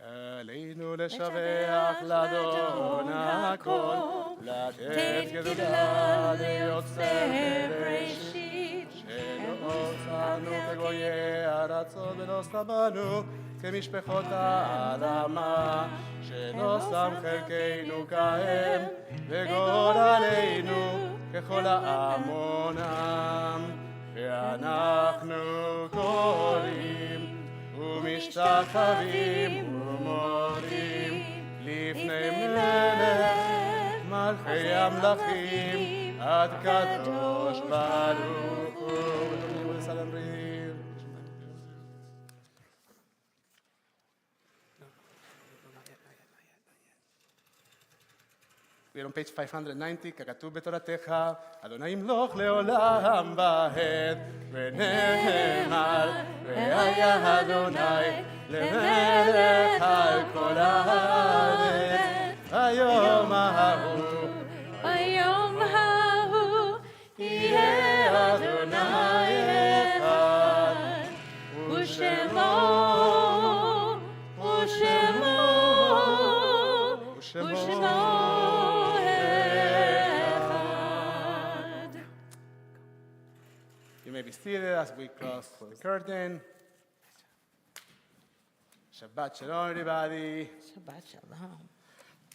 עלינו לשבח לאדון הכל, לתת גדולה ליוצר בראשית, שלא אותנו כגויי ארצות ולא שמנו כמשפחות האדמה, שלא שם חלקנו כהם וגורלנו ככל העמונם, ואנחנו קוראים ומשתחווים ומודים לפני מלך מלכי המלכים עד קדוש ברוך הוא. We're on page 590, ככתוב בתורתך, אדוני ימלוך לעולם ועד, ונאמר, והיה אדוני למלך על כל הארץ, היום ההוא, יהיה אדוני אחד, ושמו You may be seated as we close the curtain. Shabbat Shalom, everybody. Shabbat Shalom.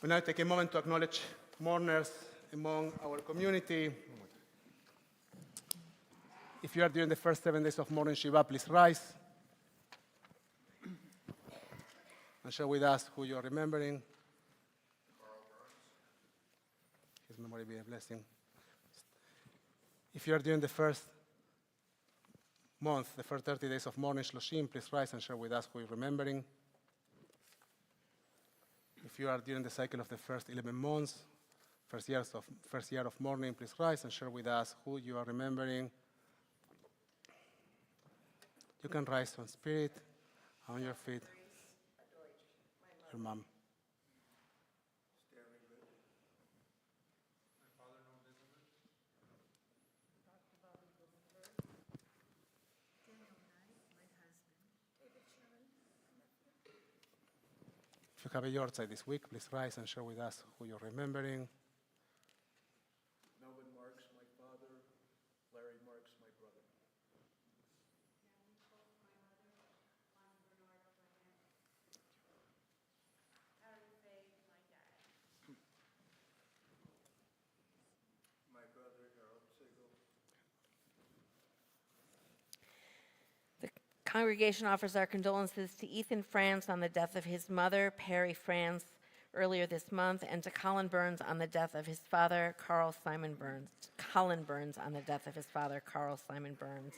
We now take a moment to acknowledge mourners among our community. If you are during the first 7 days of mourning Shiva, please rise and share with us who you are remembering. His memory be a blessing. If you are during the first month, the first 30 days of mourning Shloshim, please rise and share with us who you're remembering. If you are during the cycle of the first 11 months, first year of mourning, please rise and share with us who you are remembering. You can rise on spirit, on your feet. Your mom. If you have a yahrzeit this week, please rise and share with us who you're remembering. Melvin Marks, my father. Larry Marks, my brother. My brother, Harold Siegel. The congregation offers our condolences to Ethan Franz on the death of his mother, Perry Franz, earlier this month, and to Colin Burns on the death of his father, Carl Simon Burns. Colin Burns on the death of his father, Carl Simon Burns.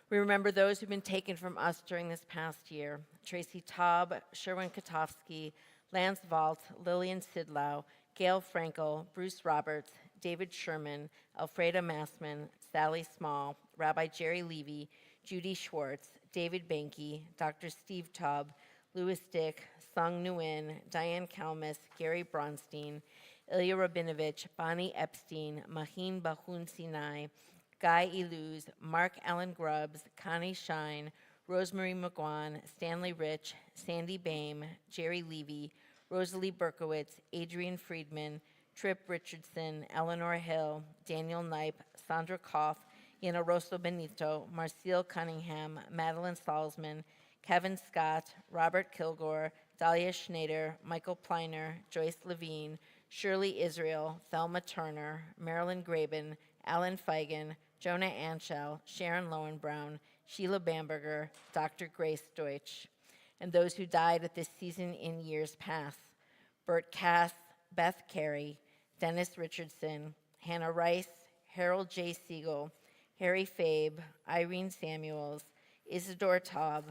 We remember those who've been taken from us during this past year: Tracy Taub, Sherwin Katofsky, Lance Valt, Lillian Sidlow, Gail Frankel, Bruce Roberts, David Sherman, Alfreda Massman, Sally Small, Rabbi Jerry Levy, Judy Schwartz, David Banky, Dr. Steve Taub, Louis Dick, Sung Nguyen, Diane Kalmus, Gary Bronstein, Ilya Rabinovich, Bonnie Epstein, Mahin Bahun Sinai, Guy Iluz, Mark Allen Grubbs, Connie Shine, Rosemary McGuan, Stanley Rich, Sandy Bame, Jerry Levy, Rosalie Berkowitz, Adrian Friedman, Tripp Richardson, Eleanor Hill, Daniel Knipe, Sandra Koff, Yana Rosso Benito, Marcel Cunningham, Madeline Salzman, Kevin Scott, Robert Kilgore, Dahlia Schneider, Michael Pleiner, Joyce Levine, Shirley Israel, Thelma Turner, Marilyn Graben, Alan Feigen, Jonah Anschel, Sharon Lowenbrown, Sheila Bamberger, Dr. Grace Deutsch, and those who died at this season in years past: Bert Cass, Beth Carey, Dennis Richardson, Hannah Rice, Harold J. Siegel, Harry Fabe, Irene Samuels, Isidore Taub,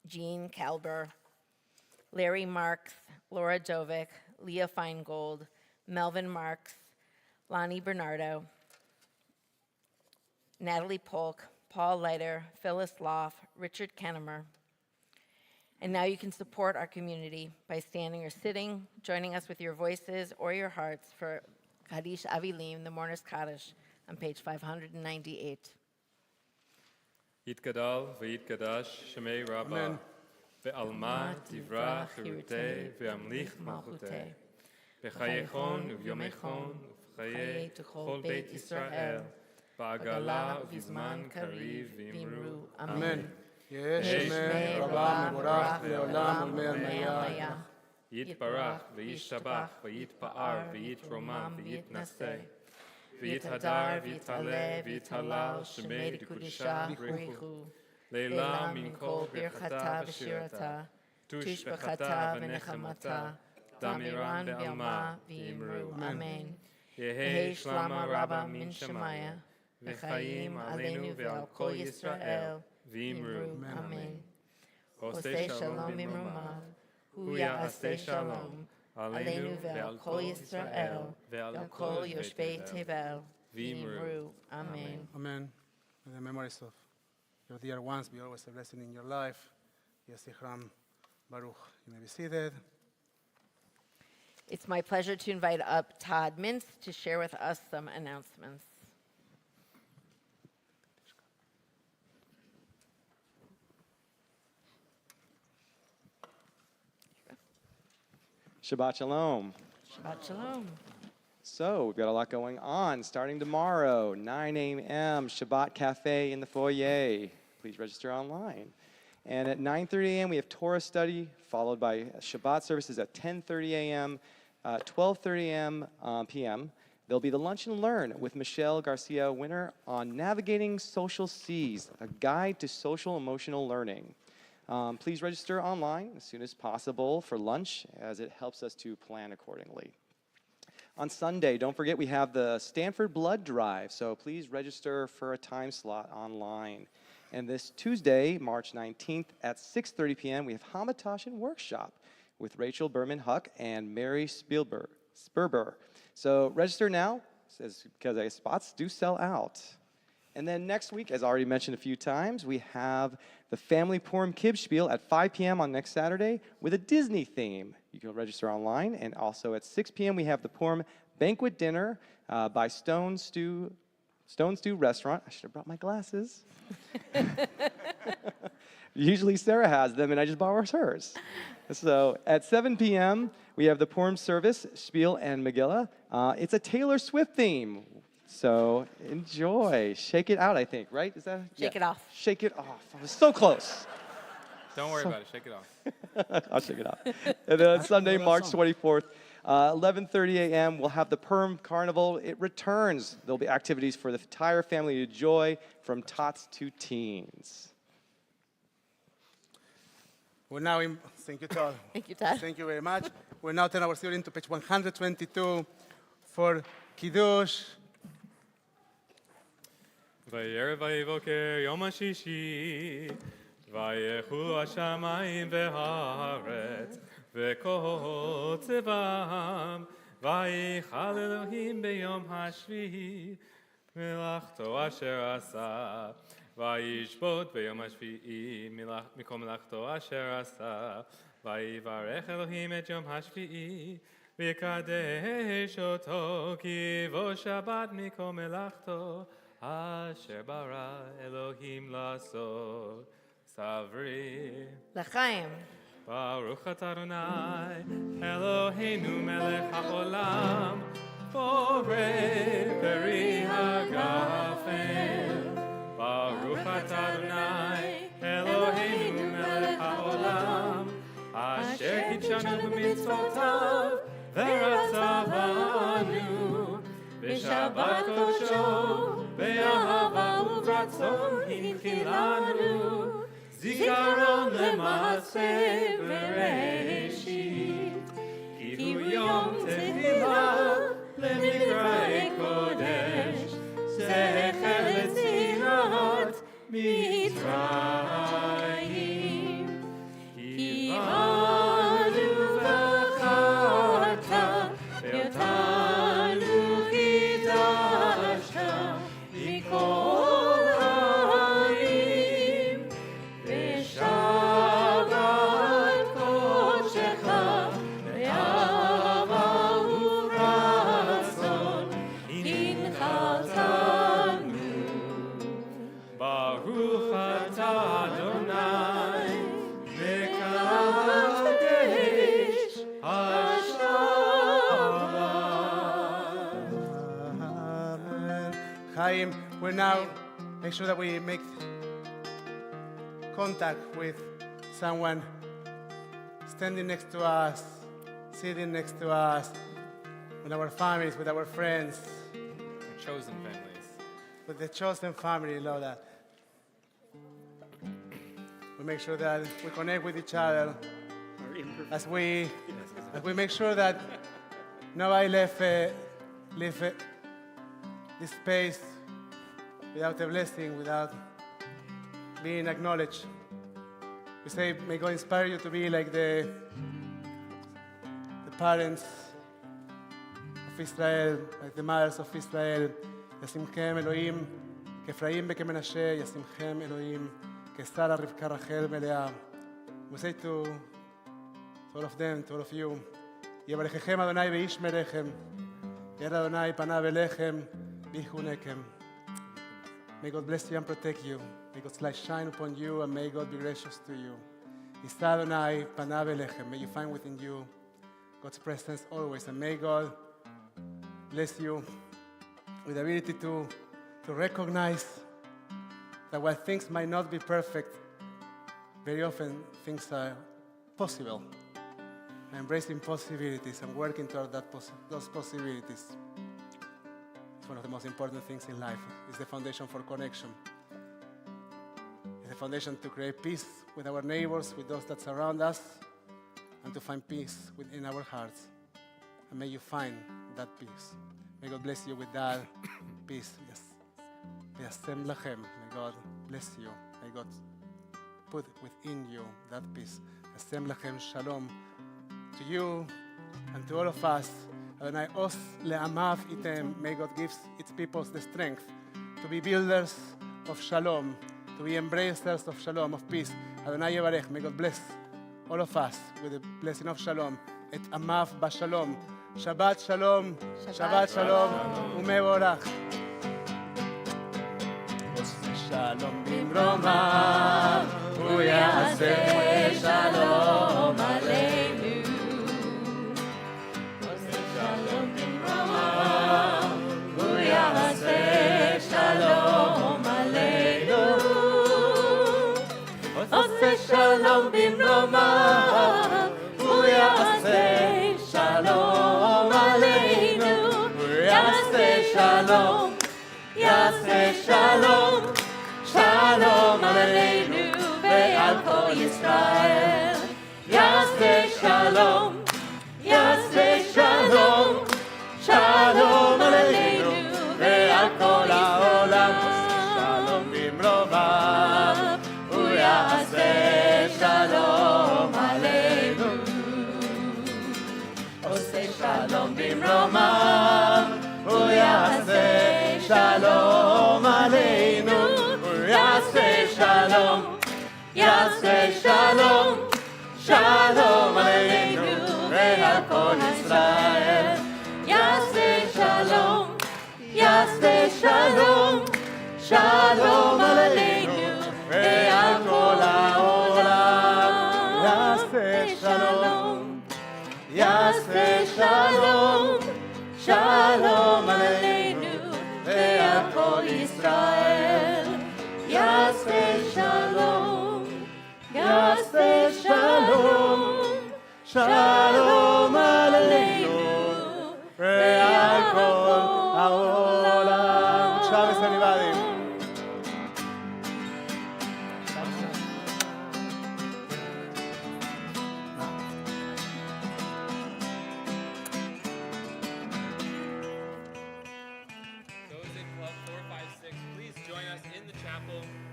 Jean Kalber, Larry Marks, Laura Dovick, Leah Feingold, Melvin Marks, Lonnie Bernardo, Natalie Polk, Paul Leiter, Phyllis Loff, Richard Kennemer. And now you can support our community by standing or sitting, joining us with your voices or your hearts for Kaddish Avilim, the Mourner's Kaddish, on page 598. יתגדל ויתקדש שמי רבה, ועלמה תברח חירותי וימליך מלכותי. בחייכון וביומייכון ובחיי כל בית ישראל, בעגלה ובזמן קריב ואמרו אמן. יש שמי רבה מבורך לעולם ולמיה. יתברך וישתבח ויתפאר ויתרומם ויתנשא. ויתהדר ויתעלה ויתהלל שמי דקודשה בריחו. לילה מן כל ברכתה ושירתה, תושבחתה ונחמתה, דמירן בעלמה ואמרו אמן. יהי שלמה רבה מן שמיה, וחיים עלינו ועל כל ישראל, ואמרו אמן. עושה שלום במרומיו, הוא יעשה שלום, עלינו ועל כל ישראל, ועל כל יושבי תבל, ואמרו אמן. Amen. May the memories of your dear ones be always a blessing in your life. Yesichram Baruch. You may be seated. It's my pleasure to invite up Todd Mintz to share with us some announcements. Shabbat Shalom. Shabbat Shalom. So we've got a lot going on. Starting tomorrow, 9 a.m., Shabbat Cafe in the foyer. Please register online. And at 9:30 a.m., we have Torah study, followed by Shabbat services at 10:30 a.m., 12:30 p.m. There'll be the Lunch and Learn with Michelle Garcia Winner on Navigating Social Seas, a guide to social emotional learning. Please register online as soon as possible for lunch, as it helps us to plan accordingly. On Sunday, don't forget we have the Stanford Blood Drive, so please register for a time slot online. And this Tuesday, March 19th at 6:30 p.m., we have Hamantash and Workshop with Rachel Berman-Huck and Mary Sperber. So register now, because spots do sell out. And then next week, as already mentioned a few times, we have the Family Purim Kibbutz at 5 p.m. on next Saturday with a Disney theme. You can register online. And also at 6 p.m., we have the Purim Banquet Dinner by Stone Stew Restaurant. I should have brought my glasses. Usually Sarah has them, and I just borrow hers. So at 7 p.m., we have the Purim service, Spiel and Megillah. It's a Taylor Swift theme. So enjoy. Shake it out, I think, right? Is that? Shake it off. Shake it off. I was so close. Don't worry about it. Shake it off. I'll shake it off. And then Sunday, March 24th, 11:30 a.m., we'll have the Purim Carnival. It returns. There'll be activities for the entire family to enjoy, from tots to teens. We're now in, thank you, Todd. Thank you, Todd. Thank you very much. We're now turning our student to page 122 for Kiddush. ויערב ויבוקר יום השישי, ויחולו השמיים והארץ, וכל צבאם, ויחל אלוהים ביום השביעי, מלאכתו אשר עשה, וישבות ביום השביעי, מכל מלאכתו אשר עשה, ויברך אלוהים את יום השביעי, ויקדש אותו, כי בו שבת מכל מלאכתו, אשר ברא אלוהים לעשות. סברי. L'chaim. ברוך אתה אדוני, אלוהינו מלך העולם, בורא פרי הגפן. ברוך אתה אדוני, אלוהינו מלך העולם, אשר קידשנו במצוותיו, ורצה בנו, בשבת קודשו, באהבה וברצון הנחילנו, זיכרון למעשה בראשית, כי הוא יום תחילה למקראי קודש, זכר לצירת מצרים. כי באנו בחרת, ואותנו קידשת מכל העמים, בשבת קודשך באהבה וברצון הנחלתנו. ברוך אתה אדוני מקדש השבת. Amen. Chaim, we're now, make sure that we make contact with someone standing next to us, sitting next to us, with our families, with our friends, The chosen families. with the chosen family, Lord. That we make sure that we connect with each other as we make sure that nobody leave this space without a blessing, without being acknowledged. We say, may God inspire you to be like the parents of Israel, like the mothers of Israel. ישימכם אלוהים כאפרים וכמנשה, ישימכם אלוהים כשרה רבקה רחל מלאה. We say to all of them, to all of you, יברככם אדוני וישמרכם, ירא אדוני פניו אליכם ויחונכם. May God bless you and protect you. May God's light shine upon you and may God be gracious to you. יישא אדוני פניו אליכם. May you find within you God's presence always, and may God bless you with the ability to recognize that while things might not be perfect, very often things are possible. Embracing possibilities and working toward those possibilities. It's one of the most important things in life. It's the foundation for connection. It's the foundation to create peace with our neighbors, with those that surround us, and to find peace within our hearts. And may you find that peace. May God bless you with that peace. Yes. וישם לכם. May God bless you. May God put within you that peace. וישם לכם shalom to you and to all of us Adonai os le'amav item. May God give its peoples the strength to be builders of shalom, to be embracers of shalom, of peace. Adonai Yevarech. May God bless all of us with the blessing of shalom. Et amav bashalom. Shabbat shalom. Shabbat shalom. Umevorach. Shalom bimromav. הוא יעשה שלום עלינו. עושה שלום במרומיו, הוא יעשה שלום עלינו. עושה שלום במרומיו, הוא יעשה שלום עלינו. הוא יעשה שלום, יעשה שלום, שלום עלינו. ועל כל ישראל יעשה שלום, יעשה שלום, שלום עלינו ועל כל העולם. שלום במרומיו, הוא יעשה שלום עלינו. עושה שלום במרומיו, הוא יעשה שלום עלינו. הוא יעשה שלום, יעשה שלום, שלום עלינו ועל כל ישראל. יעשה שלום, יעשה שלום, שלום עלינו ועל כל העולם. יעשה שלום, יעשה שלום, שלום עלינו ועל כל ישראל. יעשה שלום, יעשה שלום, שלום עלינו ועל כל העולם. Shabbos everybody. Those in Club 456, please join us in the chapel.